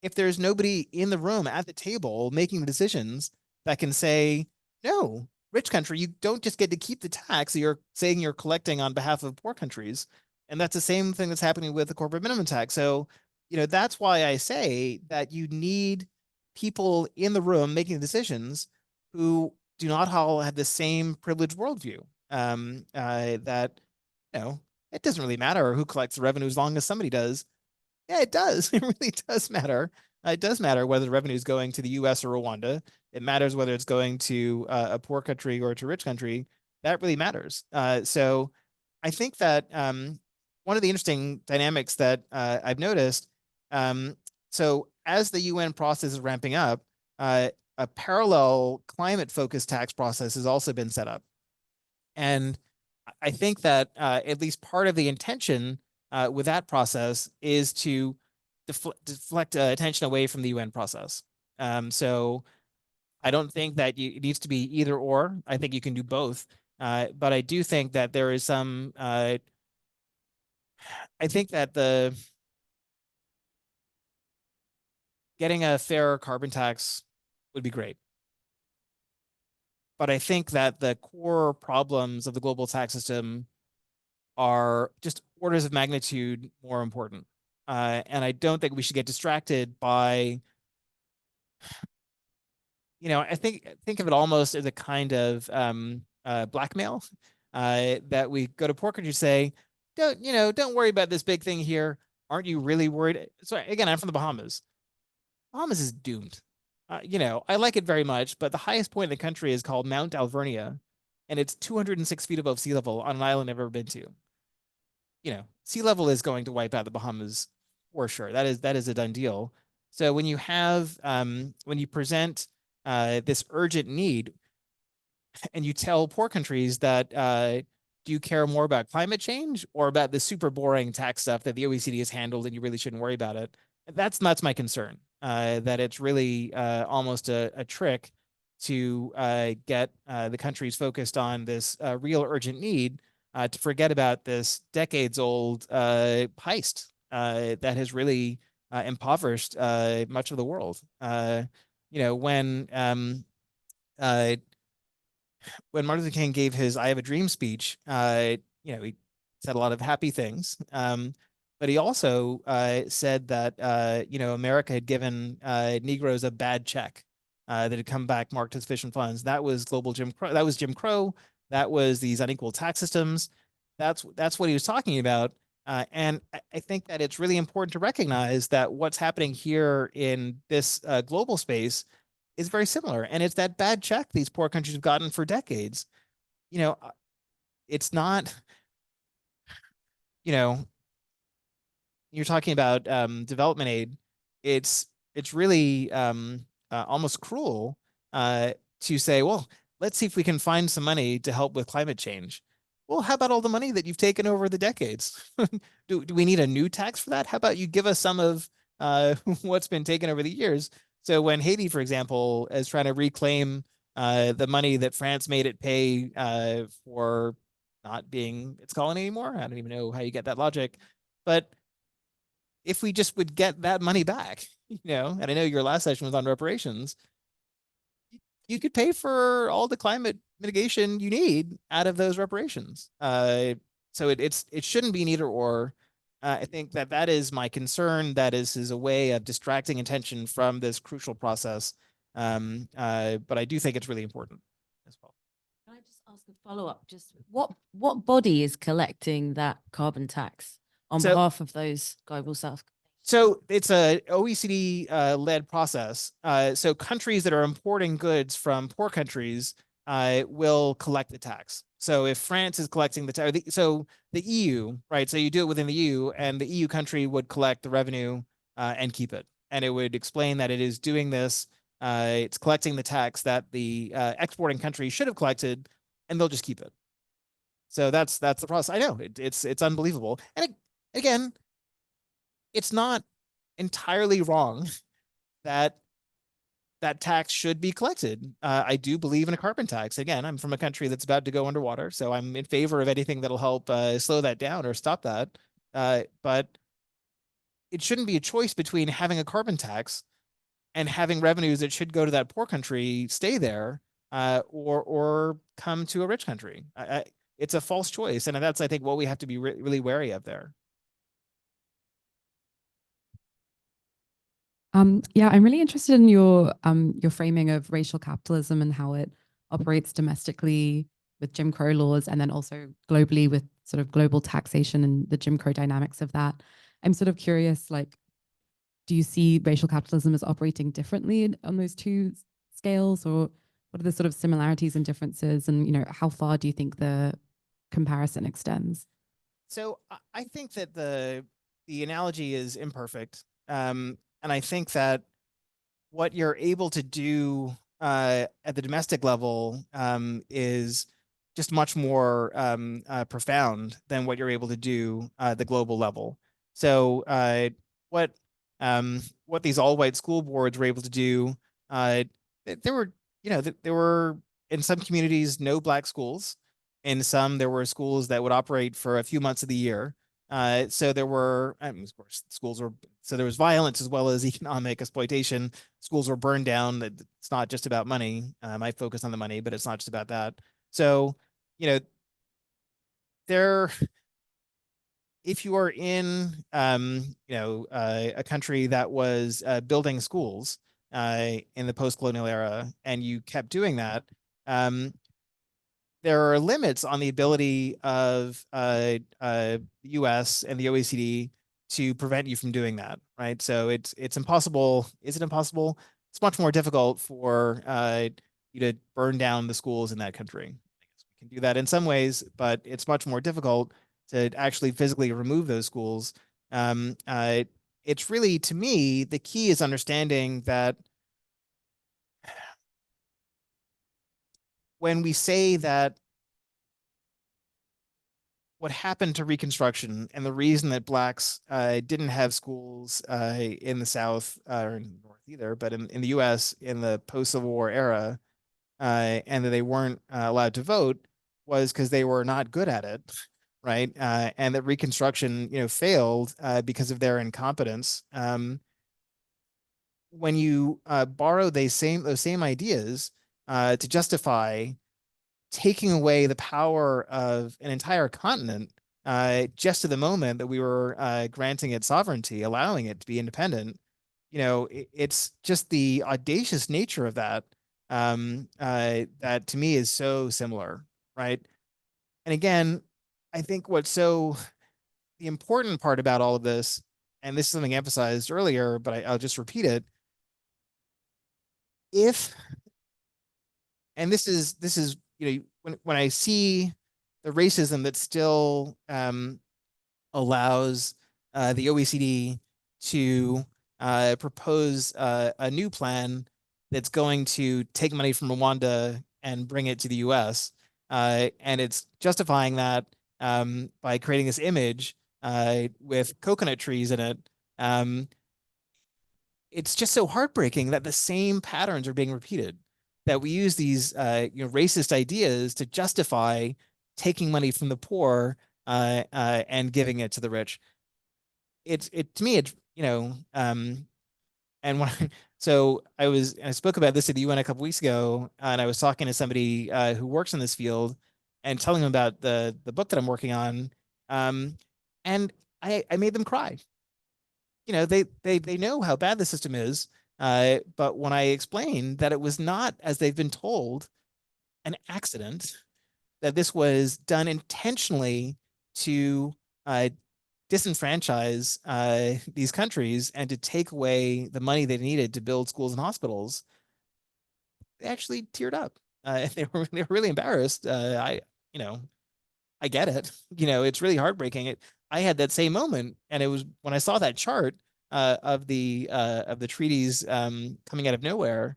if there's nobody in the room at the table making the decisions that can say, no, rich country, you don't just get to keep the tax you're saying you're collecting on behalf of poor countries. And that's the same thing that's happening with the corporate minimum tax. So, that's why I say that you need people in the room making decisions who do not all have the same privileged worldview. That, it doesn't really matter who collects the revenue as long as somebody does. Yeah, it does. It really does matter. It does matter whether the revenue is going to the US or Rwanda. It matters whether it's going to a poor country or to a rich country. That really matters. So I think that one of the interesting dynamics that I've noticed, so as the UN process is ramping up, a parallel climate-focused tax process has also been set up. And I think that at least part of the intention with that process is to deflect attention away from the UN process. So I don't think that it needs to be either or. I think you can do both. But I do think that there is some, I think that getting a fair carbon tax would be great. But I think that the core problems of the global tax system are just orders of magnitude more important. And I don't think we should get distracted by, I think of it almost as a kind of blackmail that we go to poor countries say, don't worry about this big thing here. Aren't you really worried? So again, I'm from the Bahamas. Bahamas is doomed. I like it very much, but the highest point in the country is called Mount Alvernia, and it's 206 feet above sea level on an island I've never been to. Sea level is going to wipe out the Bahamas for sure. That is a done deal. So when you have when you present this urgent need, and you tell poor countries that do you care more about climate change or about the super boring tax stuff that the OECD has handled and you really shouldn't worry about it? That's my concern. That it's really almost a trick to get the countries focused on this real urgent need to forget about this decades-old heist that has really impoverished much of the world. When Martin Luther King gave his "I Have a Dream" speech, he said a lot of happy things, but he also said that America had given Negroes a bad check that had come back marked as sufficient funds. That was global Jim Crow. That was Jim Crow. That was these unequal tax systems. That's what he was talking about. And I think that it's really important to recognize that what's happening here in this global space is very similar. And it's that bad check these poor countries have gotten for decades. It's not, you're talking about development aid. It's really almost cruel to say, well, let's see if we can find some money to help with climate change. Well, how about all the money that you've taken over the decades? do we need a new tax for that? How about you give us some of what's been taken over the years? So when Haiti, for example, is trying to reclaim the money that France made it pay for not being its colony anymore, I don't even know how you get that logic. But if we just would get that money back, and I know your last session was on reparations, you could pay for all the climate mitigation you need out of those reparations. So it shouldn't be an either or. I think that is my concern. That is a way of distracting attention from this crucial process. But I do think it's really important as well. Can I just ask a follow-up? Just what body is collecting that carbon tax on behalf of those global south? So it's a OECD led process. So countries that are importing goods from poor countries will collect the tax. So if France is collecting the tax, so the EU, right? So you do it within the EU, and the EU country would collect the revenue and keep it, and it would explain that it is doing this. It's collecting the tax that the exporting country should have collected, and they'll just keep it. So that's the process. I know it's unbelievable, and again, it's not entirely wrong that tax should be collected. I do believe in a carbon tax. Again, I'm from a country that's about to go underwater, so I'm in favor of anything that'll help slow that down or stop that. But it shouldn't be a choice between having a carbon tax and having revenues that should go to that poor country stay there, or come to a rich country. It's a false choice, and that's, I think, what we have to be really wary of there. Yeah, I'm really interested in your framing of racial capitalism and how it operates domestically with Jim Crow laws, and then also globally with sort of global taxation and the Jim Crow dynamics of that. I'm sort of curious, like, do you see racial capitalism as operating differently on those two scales, or what are the sort of similarities and differences, and how far do you think the comparison extends? So I think that the analogy is imperfect, and I think that what you're able to do at the domestic level is just much more profound than what you're able to do at the global level. So what these all-white school boards were able to do, there were there were in some communities no black schools. In some, there were schools that would operate for a few months of the year. So there were, of course, schools were, so there was violence as well as economic exploitation. Schools were burned down. It's not just about money. I focus on the money, but it's not just about that. So, there, if you are in, a country that was building schools in the post-colonial era, and you kept doing that, there are limits on the ability of the U.S. and the OECD to prevent you from doing that, right? So it's impossible. Is it impossible? It's much more difficult for you to burn down the schools in that country. I guess we can do that in some ways, but it's much more difficult to actually physically remove those schools. It's really, to me, the key is understanding that when we say that what happened to Reconstruction and the reason that blacks didn't have schools in the South or in the North either, but in the U.S. in the post-Civil War era, and that they weren't allowed to vote, was because they were not good at it, right? And that Reconstruction, failed because of their incompetence. When you borrow those same ideas to justify taking away the power of an entire continent just to the moment that we were granting it sovereignty, allowing it to be independent, it's just the audacious nature of that that to me is so similar, right? And again, I think the important part about all of this, and this is something emphasized earlier, but I'll just repeat it. And this is when I see the racism that still allows the OECD to propose a new plan that's going to take money from Rwanda and bring it to the US, and it's justifying that by creating this image with coconut trees in it. It's just so heartbreaking that the same patterns are being repeated, that we use these racist ideas to justify taking money from the poor and giving it to the rich. To me, and so I spoke about this at the UN a couple weeks ago, and I was talking to somebody who works in this field and telling them about the book that I'm working on, and I made them cry. They know how bad the system is, but when I explained that it was not, as they've been told, an accident, that this was done intentionally to disenfranchise these countries and to take away the money they needed to build schools and hospitals, they actually teared up. They were really embarrassed. I get it. It's really heartbreaking. I had that same moment, and it was when I saw that chart of the treaties coming out of nowhere,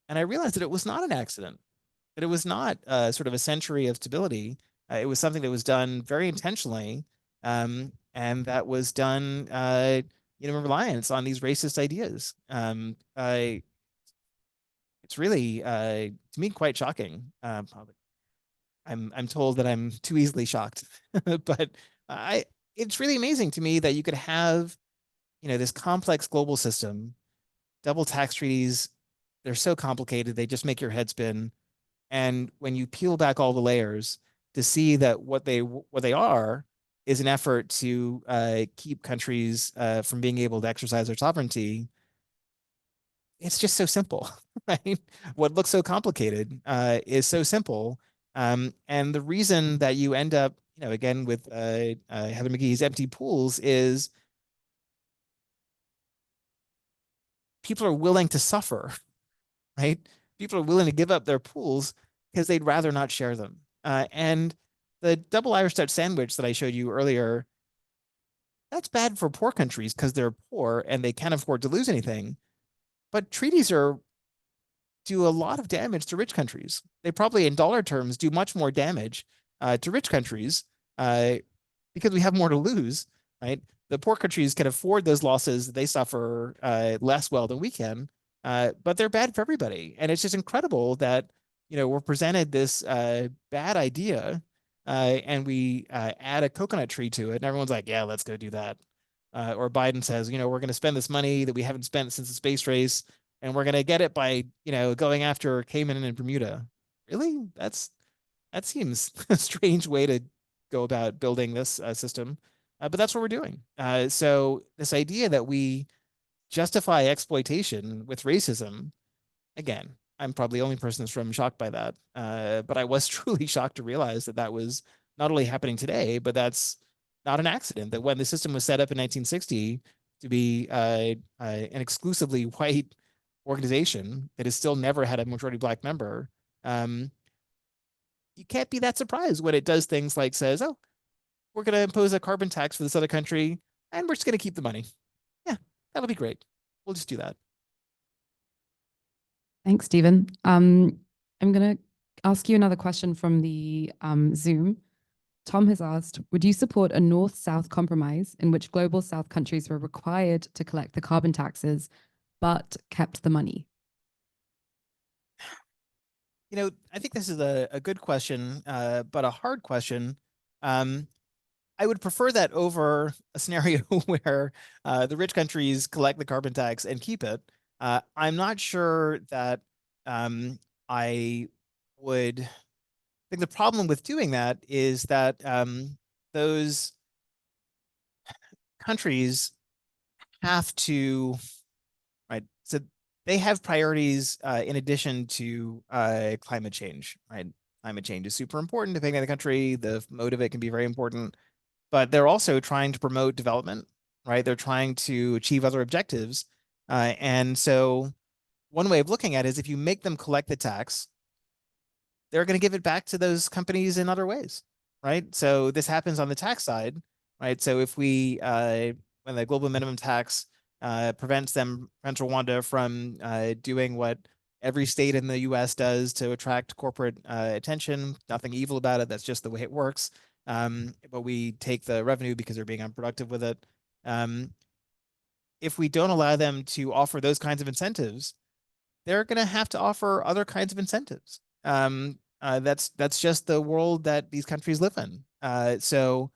and I realized that it was not an accident, that it was not sort of a century of stability. It was something that was done very intentionally, and that was done reliance on these racist ideas. It's really, to me, quite shocking. I'm told that I'm too easily shocked, but it's really amazing to me that you could have, this complex global system, double tax treaties. They're so complicated, they just make your head spin. And when you peel back all the layers to see that what they are is an effort to keep countries from being able to exercise their sovereignty, it's just so simple, right? What looks so complicated is so simple. And the reason that you end up, again, with Heather McGhee's empty pools is people are willing to suffer, right? People are willing to give up their pools because they'd rather not share them. And the double Irish Dutch sandwich that I showed you earlier, that's bad for poor countries because they're poor and they can't afford to lose anything. But treaties do a lot of damage to rich countries. They probably, in dollar terms, do much more damage to rich countries because we have more to lose, right? The poor countries can afford those losses. They suffer less well than we can, but they're bad for everybody. And it's just incredible that, we're presented this bad idea and we add a coconut tree to it. And everyone's like, yeah, let's go do that. Or Biden says, we're going to spend this money that we haven't spent since the space race, and we're going to get it by, going after Cayman and Bermuda. Really? That seems a strange way to go about building this system. But that's what we're doing. So this idea that we justify exploitation with racism, again, I'm probably the only person that's from shocked by that. But I was truly shocked to realize that that was not only happening today, but that's not an accident. That when the system was set up in 1960 to be an exclusively white organization that has still never had a majority black member, you can't be that surprised when it does things like says, oh, we're going to impose a carbon tax for this other country, and we're just going to keep the money. Yeah, that'll be great. We'll just do that. Thanks, Stephen. I'm going to ask you another question from the Zoom. Tom has asked, would you support a North-South compromise in which global South countries were required to collect the carbon taxes, but kept the money? I think this is a good question, but a hard question. I would prefer that over a scenario where the rich countries collect the carbon tax and keep it. I'm not sure that I would. I think the problem with doing that is that those countries have to, right? So they have priorities in addition to climate change, right? Climate change is super important depending on the country. The mode of it can be very important, but they're also trying to promote development, right? They're trying to achieve other objectives. And so one way of looking at it is if you make them collect the tax, they're going to give it back to those companies in other ways, right? So this happens on the tax side, right? So if we, when the global minimum tax prevents Rwanda from doing what every state in the US does to attract corporate attention, nothing evil about it, that's just the way it works. But we take the revenue because they're being unproductive with it. If we don't allow them to offer those kinds of incentives, they're going to have to offer other kinds of incentives. That's just the world that these countries live in. So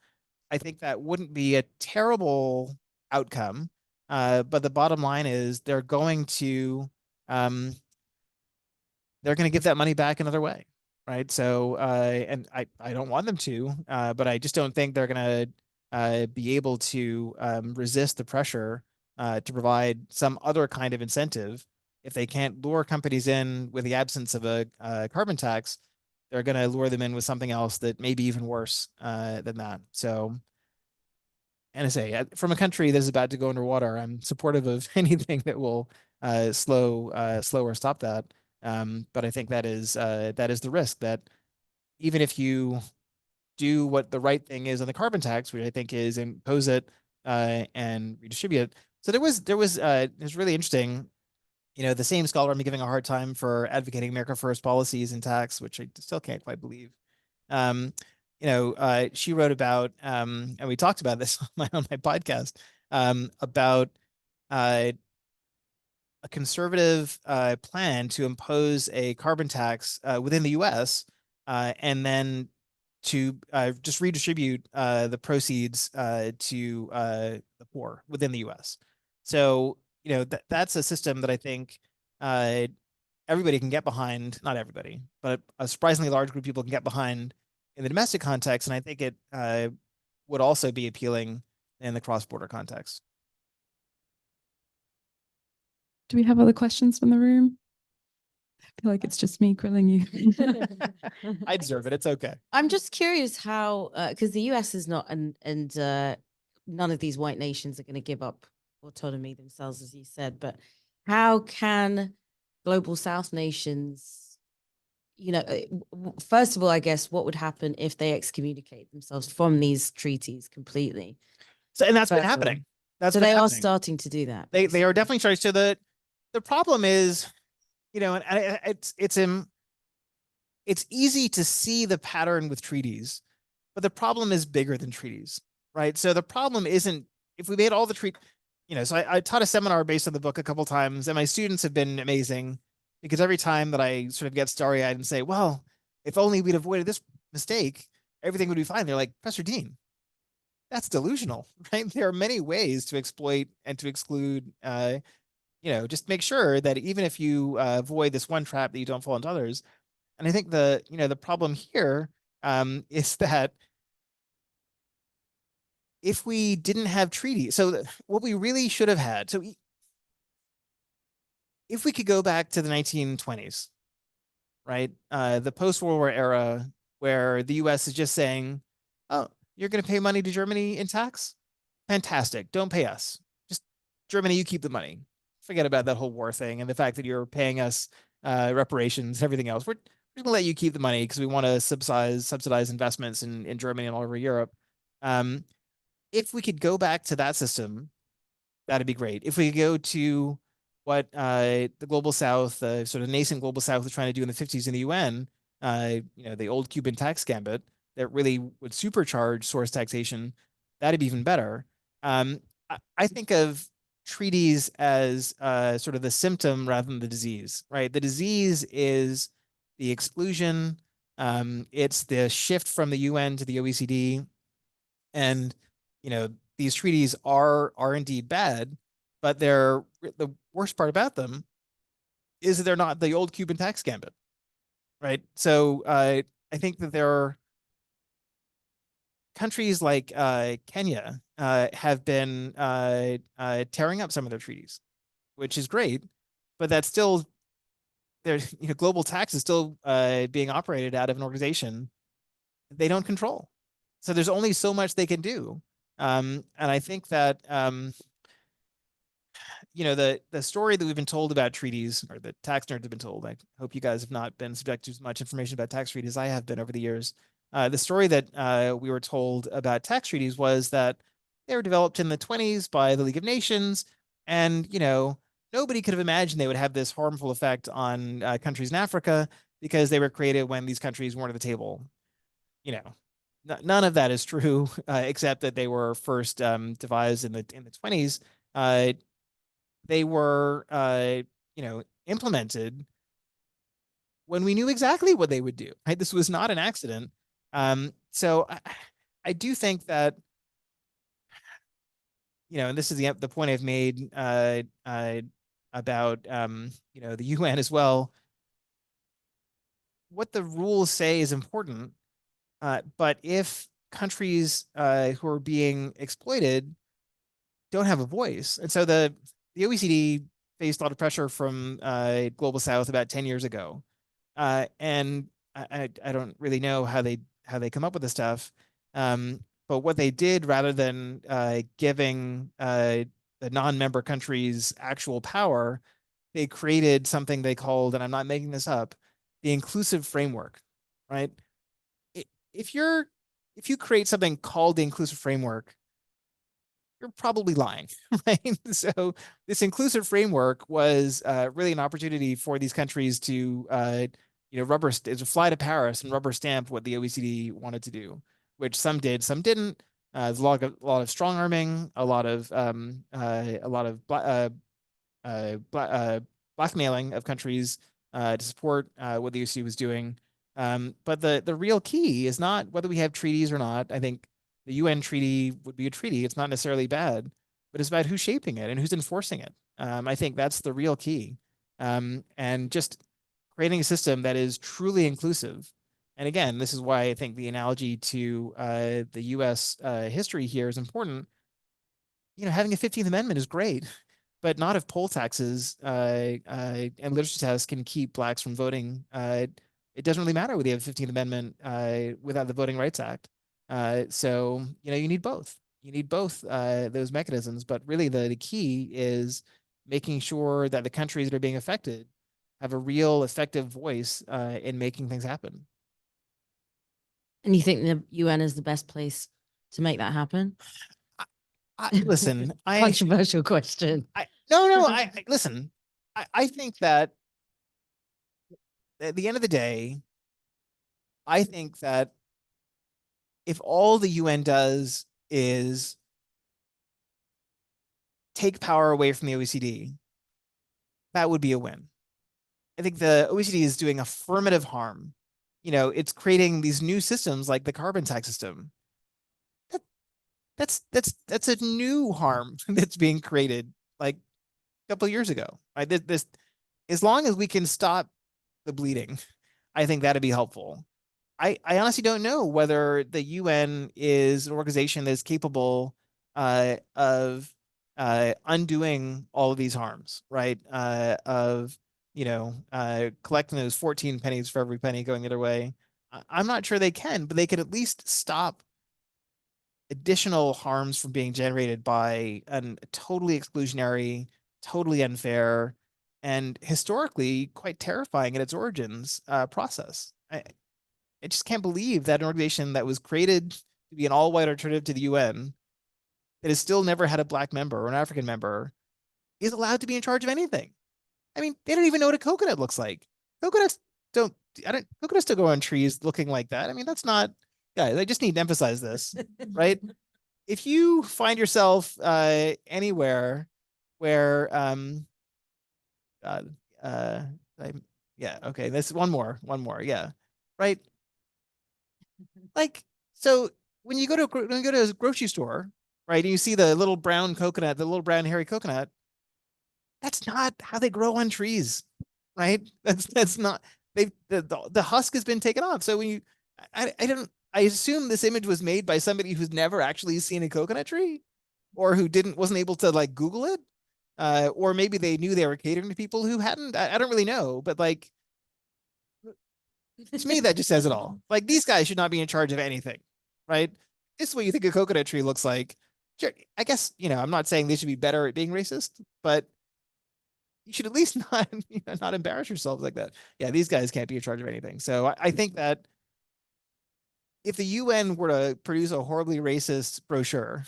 I think that wouldn't be a terrible outcome. But the bottom line is they're going to give that money back another way, right? So and I don't want them to, but I just don't think they're going to be able to resist the pressure to provide some other kind of incentive. If they can't lure companies in with the absence of a carbon tax, they're going to lure them in with something else that may be even worse than that. So, and I say, from a country that is about to go underwater, I'm supportive of anything that will slow or stop that. But I think that is the risk, that even if you do what the right thing is on the carbon tax, which I think is impose it and redistribute it. So it was really interesting. The same scholar I'm giving a hard time for advocating America First policies in tax, which I still can't quite believe. She wrote about, and we talked about this on my podcast, about a conservative plan to impose a carbon tax within the U.S. And then to just redistribute the proceeds to the poor within the U.S. So, that's a system that I think everybody can get behind. Not everybody, but a surprisingly large group of people can get behind in the domestic context. And I think it would also be appealing in the cross-border context. Do we have other questions from the room? I feel like it's just me grilling you. I deserve it. It's okay. I'm just curious how, because the US is not, and none of these white nations are going to give up autonomy themselves, as you said, but how can global South nations, first of all, I guess, what would happen if they excommunicate themselves from these treaties completely? So, and that's been First of all. happening. That's So been they are happening. starting to do that. They are definitely starting. So the problem is, and it's easy to see the pattern with treaties, but the problem is bigger than treaties, right? So the problem isn't if we made all the so I taught a seminar based on the book a couple times, and my students have been amazing because every time that I sort of get starry-eyed and say, well, if only we'd avoided this mistake, everything would be fine. They're like, Professor Dean, that's delusional, right? There are many ways to exploit and to exclude, just make sure that even if you avoid this one trap, that you don't fall into others. And I think the problem here is that if we didn't have treaties, so what we really should have had, so if we could go back to the 1920s, right, the post-World War era, where the US is just saying, oh, you're going to pay money to Germany in tax? Fantastic. Don't pay us. Just Germany, you keep the money. Forget about that whole war thing and the fact that you're paying us reparations, everything else. We're going to let you keep the money because we want to subsidize investments in Germany and all over Europe. If we could go back to that system, that'd be great. If we could go to what the global South, sort of nascent global South, was trying to do in the 50s in the UN, the old Cuban tax gambit that really would supercharge source taxation, that'd be even better. I think of treaties as sort of the symptom rather than the disease, right? The disease is the exclusion. It's the shift from the UN to the OECD. And, these treaties are indeed bad, but the worst part about them is that they're not the old Cuban tax gambit, right? So I think that there are countries like Kenya have been tearing up some of their treaties, which is great, but that's still global tax is still being operated out of an organization they don't control. So there's only so much they can do. And I think that the story that we've been told about treaties, or the tax nerds have been told, I hope you guys have not been subjected to as much information about tax treaties as I have been over the years. The story that we were told about tax treaties was that they were developed in the 1920s by the League of Nations, and nobody could have imagined they would have this harmful effect on countries in Africa because they were created when these countries weren't at the table. None of that is true, except that they were first devised in the 1920s. They were implemented when we knew exactly what they would do. Right? This was not an accident. So I do think that and this is the point I've made about the UN as well. What the rules say is important. But if countries who are being exploited don't have a voice, and so the OECD faced a lot of pressure from global South about 10 years ago, and I don't really know how they come up with this stuff, but what they did, rather than giving the non-member countries actual power, they created something they called, and I'm not making this up, the inclusive framework, right? If you create something called the inclusive framework, you're probably lying, right? So this inclusive framework was really an opportunity for these countries to, fly to Paris and rubber stamp what the OECD wanted to do, which some did, some didn't. There's a lot of strong arming, a lot of blackmailing of countries to support what the OCD was doing. But the real key is not whether we have treaties or not. I think the UN treaty would be a treaty. It's not necessarily bad, but it's about who's shaping it and who's enforcing it. I think that's the real key. And just creating a system that is truly inclusive. And again, this is why I think the analogy to the US history here is important. Having a 15th Amendment is great, but not if poll taxes and literacy tests can keep blacks from voting. It doesn't really matter whether you have a 15th Amendment without the Voting Rights Act. So, you need both. You need both those mechanisms, but really the key is making sure that the countries that are being affected have a real effective voice in making things happen. And you think the UN is the best place to make that happen? Listen, Controversial question. Listen, I think that at the end of the day, I think that if all the UN does is take power away from the OECD, that would be a win. I think the OECD is doing affirmative harm. It's creating these new systems like the carbon tax system. That's a new harm that's being created like a couple of years ago. Right? This, as long as we can stop the bleeding, I think that'd be helpful. I honestly don't know whether the UN is an organization that is capable of undoing all of these harms, right? Of collecting those 14 pennies for every penny going the other way. I'm not sure they can, but they could at least stop additional harms from being generated by a totally exclusionary, totally unfair, and historically quite terrifying in its origins process. I just can't believe that an organization that was created to be an all-white alternative to the UN that has still never had a black member or an African member is allowed to be in charge of anything. I mean, they don't even know what a coconut looks like. Coconuts don't grow on trees looking like that. I mean, that's not, guys, I just need to emphasize this, right? If you find yourself anywhere where, yeah, okay, this one more, yeah, right? Like, so when you go to a grocery store, right, and you see the little brown coconut, the little brown hairy coconut, that's not how they grow on trees, right? That's not, the husk has been taken off. So when I assume this image was made by somebody who's never actually seen a coconut tree, or who wasn't able to like Google it, or maybe they knew they were catering to people who hadn't. I don't really know, but like, to me, that just says it all. Like, these guys should not be in charge of anything, right? This is what you think a coconut tree looks like. Sure, I guess, I'm not saying they should be better at being racist, but you should at least not embarrass yourselves like that. Yeah, these guys can't be in charge of anything. So I think that if the UN were to produce a horribly racist brochure,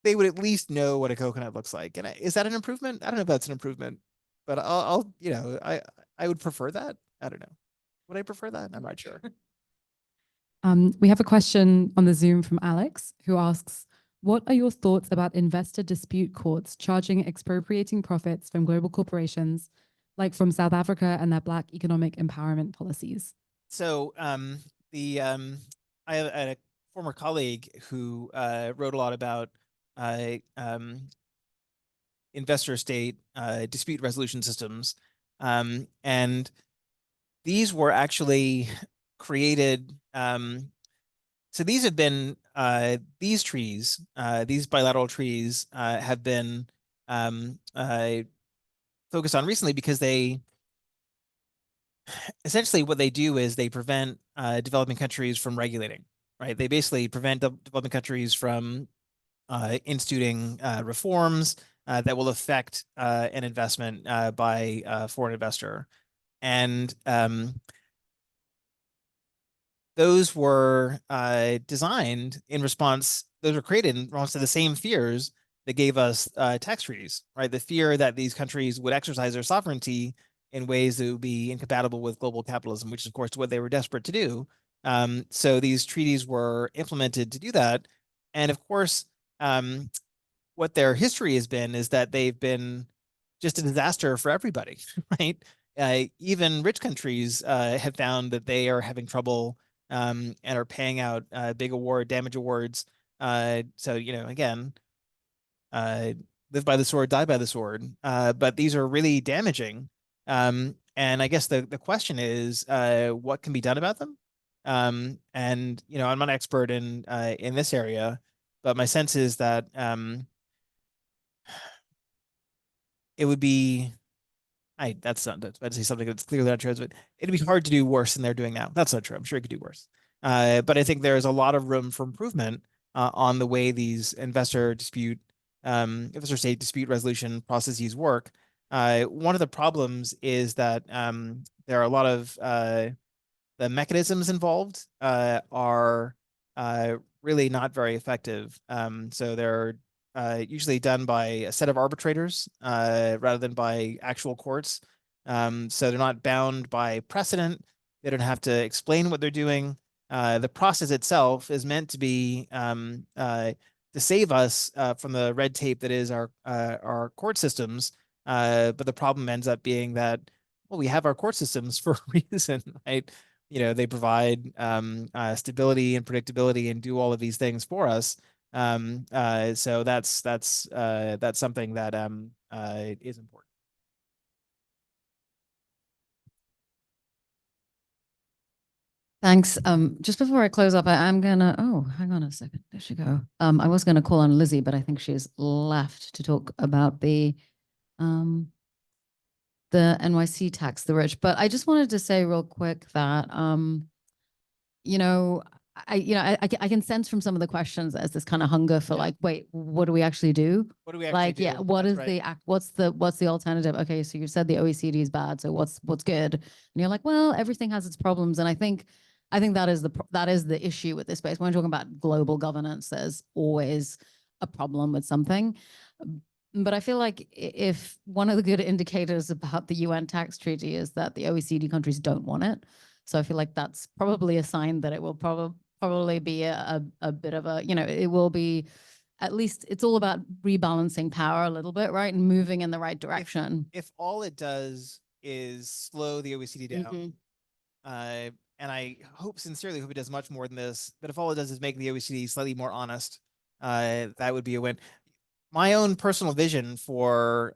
they would at least know what a coconut looks like. And is that an improvement? I don't know if that's an improvement, but I would prefer that. I don't know. Would I prefer that? I'm not sure. We have a question on the Zoom from Alex, who asks, what are your thoughts about investor dispute courts charging expropriating profits from global corporations, like from South Africa and their Black economic empowerment policies? So I had a former colleague who wrote a lot about investor state dispute resolution systems. And these were actually created. So these have been, these trees, these bilateral trees have been focused on recently because they, essentially what they do is they prevent developing countries from regulating, right? They basically prevent developing countries from instituting reforms that will affect an investment by a foreign investor. And those were designed in response, those were created in response to the same fears that gave us tax treaties, right? The fear that these countries would exercise their sovereignty in ways that would be incompatible with global capitalism, which is, of course, what they were desperate to do. So these treaties were implemented to do that. And of course, what their history has been is that they've been just a disaster for everybody, right? Even rich countries have found that they are having trouble and are paying out big damage awards. So, again, uh, live by the sword, die by the sword. But these are really damaging. And I guess the question is, what can be done about them? And I'm not an expert in this area, but my sense is that it would be that's not that's about to say something that's clearly not true, but it'd be hard to do worse than they're doing now. That's not true. I'm sure it could do worse. But I think there's a lot of room for improvement on the way these investor state dispute resolution processes work. One of the problems is that there are a lot of the mechanisms involved are really not very effective. So they're usually done by a set of arbitrators rather than by actual courts. So they're not bound by precedent. They don't have to explain what they're doing. The process itself is meant to be to save us from the red tape that is our court systems. But the problem ends up being that, well, we have our court systems for a reason, right? They provide stability and predictability and do all of these things for us. So that's something that is important. Thanks. Just before I close up, I'm gonna, hang on a second. There she go. I was gonna call on Lizzie, but I think she's left to talk about the NYC tax, the rich. But I just wanted to say real quick that, I can sense from some of the questions as this kind of hunger for like, wait, what do we actually do? What do we actually do? Yeah, what is the what's the alternative? Okay, so you said the OECD is bad, so what's good? And you're like, well, everything has its problems, and I think that is the issue with this space. When we're talking about global governance, there's always a problem with something. But I feel like if one of the good indicators about the UN tax treaty is that the OECD countries don't want it, so I feel like that's probably a sign that it will probably be a bit of a, it will be, at least it's all about rebalancing power a little bit, right? And moving in the right direction. If all it does is slow the OECD down, and I sincerely hope it does much more than this, but if all it does is make the OECD slightly more honest, that would be a win. My own personal vision for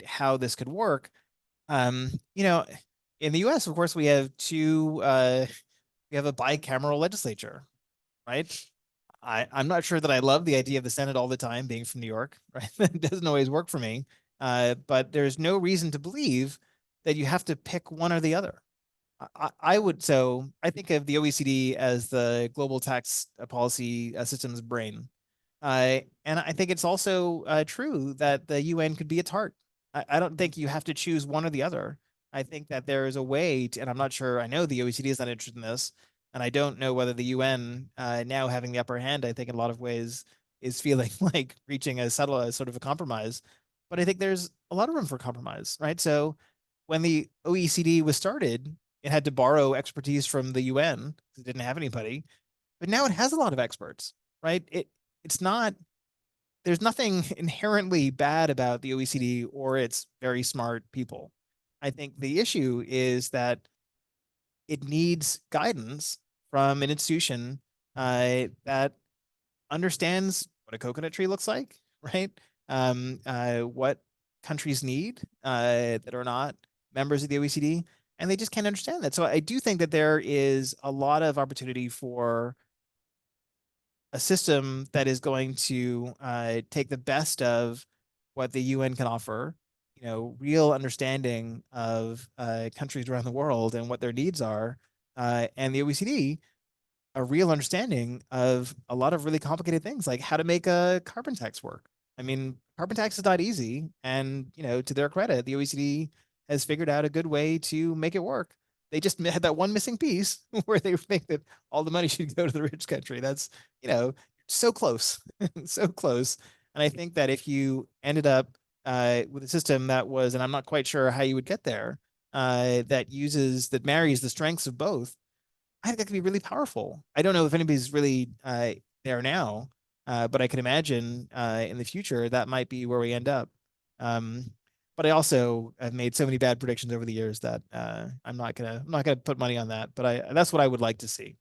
how this could work, in the US, of course, we have a bicameral legislature, right? I'm not sure that I love the idea of the Senate all the time, being from New York, right? That doesn't always work for me. But there's no reason to believe that you have to pick one or the other. I think of the OECD as the global tax policy system's brain. And I think it's also true that the UN could be its heart. I don't think you have to choose one or the other. I think that there is a way to, and I'm not sure, I know the OECD is not interested in this, and I don't know whether the UN now having the upper hand, I think in a lot of ways is feeling like reaching a sort of a compromise. But I think there's a lot of room for compromise, right? So when the OECD was started, it had to borrow expertise from the UN because it didn't have anybody, but now it has a lot of experts, right? It's not, there's nothing inherently bad about the OECD or its very smart people. I think the issue is that it needs guidance from an institution that understands what a coconut tree looks like, right? What countries need that are not members of the OECD, and they just can't understand that. So I do think that there is a lot of opportunity for a system that is going to take the best of what the UN can offer, real understanding of countries around the world and what their needs are, and the OECD, a real understanding of a lot of really complicated things, like how to make a carbon tax work. I mean, carbon tax is not easy, and to their credit, the OECD has figured out a good way to make it work. They just had that one missing piece where they think that all the money should go to the rich country. That's, so close, so close. And I think that if you ended up with a system that was, and I'm not quite sure how you would get there, that marries the strengths of both, I think that could be really powerful. I don't know if anybody's really there now, but I can imagine in the future that might be where we end up. But I also have made so many bad predictions over the years that I'm not gonna put money on that. But that's what I would like to see.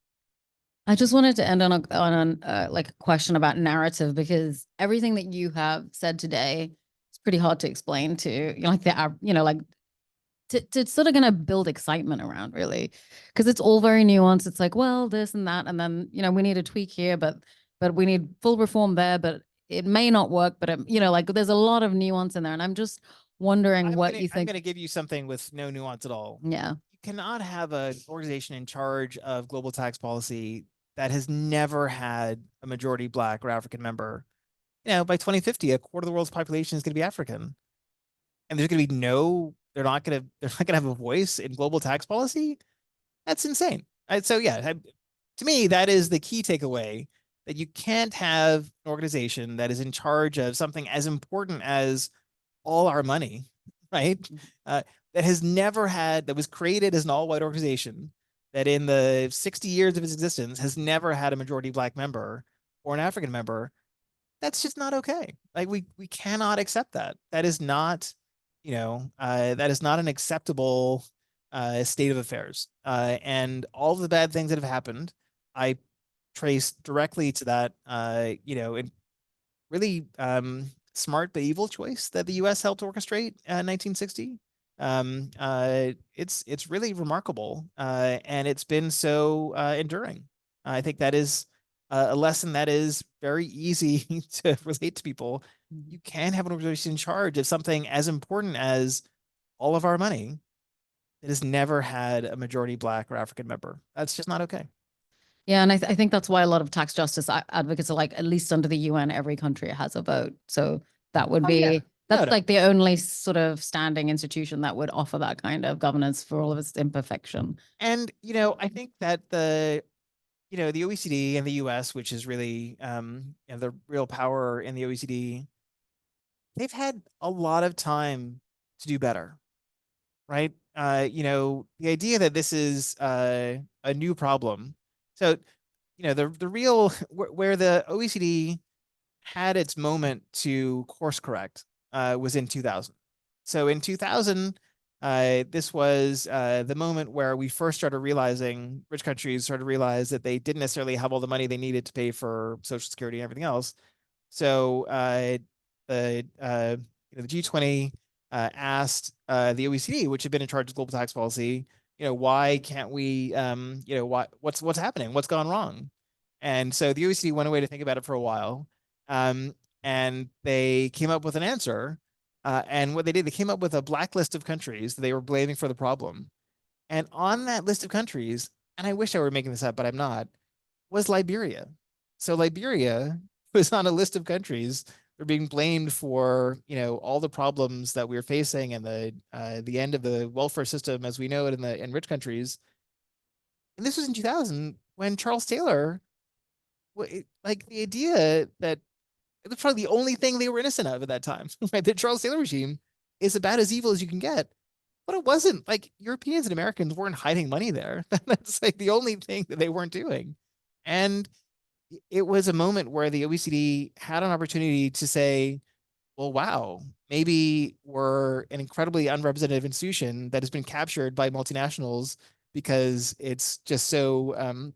I just wanted to end on like a question about narrative, because everything that you have said today is pretty hard to explain to, you know, like like to sort of gonna build excitement around, really, because it's all very nuanced. It's like, well, this and that, and then, you know, we need a tweak here, but we need full reform there, but it may not work. But you know, like there's a lot of nuance in there, and I'm just wondering what you I'm think. going to give you something with no nuance at all. Yeah. You cannot have an organization in charge of global tax policy that has never had a majority Black or African member. You know, by 2050, a quarter of the world's population is going to be African, and there's going to be they're not going to have a voice in global tax policy. That's insane. So yeah, to me, that is the key takeaway, that you can't have an organization that is in charge of something as important as all our money, right? That has never had, that was created as an all-white organization, that in the 60 years of its existence has never had a majority Black member or an African member. That's just not okay. Like we cannot accept that. That is not, that is not an acceptable state of affairs. And all the bad things that have happened, I trace directly to that, in really smart but evil choice that the U.S. helped orchestrate in 1960. It's really remarkable, and it's been so enduring. I think that is a lesson that is very easy to relate to people. You can have an organization in charge of something as important as all of our money that has never had a majority Black or African member. That's just not okay. Yeah, and I think that's why a lot of tax justice advocates are like, at least under the UN, every country has a vote. So that would be yeah. that's No. like the only sort of standing institution that would offer that kind of governance for all of its imperfection. And I think that the OECD and the US, which is really the real power in the OECD, they've had a lot of time to do better, right? The idea that this is a new problem. So, the real where the OECD had its moment to course correct was in 2000. So in 2000, this was the moment where we first started realizing, rich countries started to realize that they didn't necessarily have all the money they needed to pay for Social Security and everything else. So the G20 asked the OECD, which had been in charge of global tax policy, why can't we, what's happening? What's gone wrong? And so the OECD went away to think about it for a while. And they came up with an answer. And what they did, they came up with a blacklist of countries that they were blaming for the problem. And on that list of countries, and I wish I were making this up, but I'm not, was Liberia. So Liberia was on a list of countries. They're being blamed for, all the problems that we're facing and the end of the welfare system as we know it in rich countries. And this was in 2000 when Charles Taylor, like the idea that it was probably the only thing they were innocent of at that time, right? The Charles Taylor regime is about as evil as you can get. But it wasn't like Europeans and Americans weren't hiding money there. That's like the only thing that they weren't doing. And it was a moment where the OECD had an opportunity to say, well, wow, maybe we're an incredibly unrepresentative institution that has been captured by multinationals because it's just so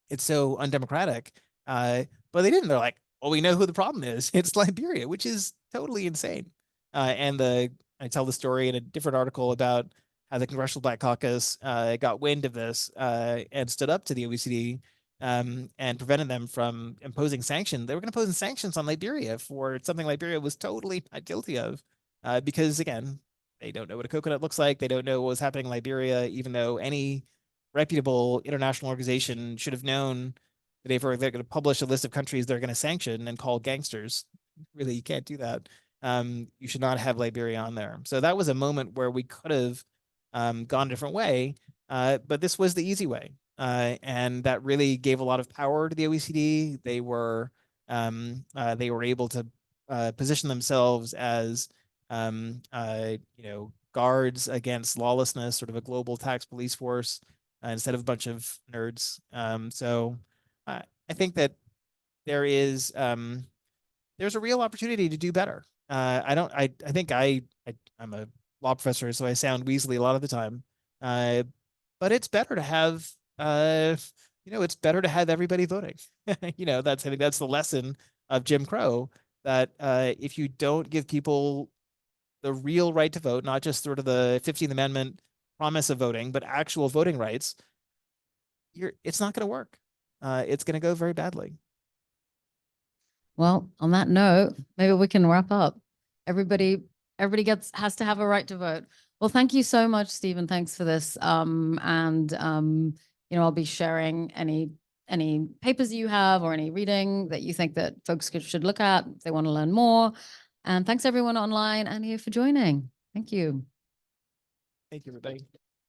it's so undemocratic. But they didn't. They're like, well, we know who the problem is. It's Liberia, which is totally insane. And I tell the story in a different article about how the Congressional Black Caucus got wind of this and stood up to the OECD and prevented them from imposing sanctions. They were going to impose sanctions on Liberia for something Liberia was totally not guilty of, because again, they don't know what a coconut looks like. They don't know what was happening in Liberia, even though any reputable international organization should have known that if they're going to publish a list of countries they're going to sanction and call gangsters. Really, you can't do that. You should not have Liberia on there. So that was a moment where we could have gone a different way, but this was the easy way. And that really gave a lot of power to the OECD. They were able to position themselves as guards against lawlessness, sort of a global tax police force. instead of a bunch of nerds. So I think that there's a real opportunity to do better. I think I'm a law professor, so I sound weaselly a lot of the time. But it's better to have, it's better to have everybody voting. I think that's the lesson of Jim Crow, that if you don't give people the real right to vote, not just sort of the 15th Amendment promise of voting, but actual voting rights, it's not going to work. It's going to go very badly. Well, on that note, maybe we can wrap up. Everybody has to have a right to vote. Well, thank you so much, Stephen. Thanks for this. I'll be sharing any papers you have or any reading that you think that folks should look at if they want to learn more. And thanks everyone online and here for joining. Thank you. Thank you, everybody.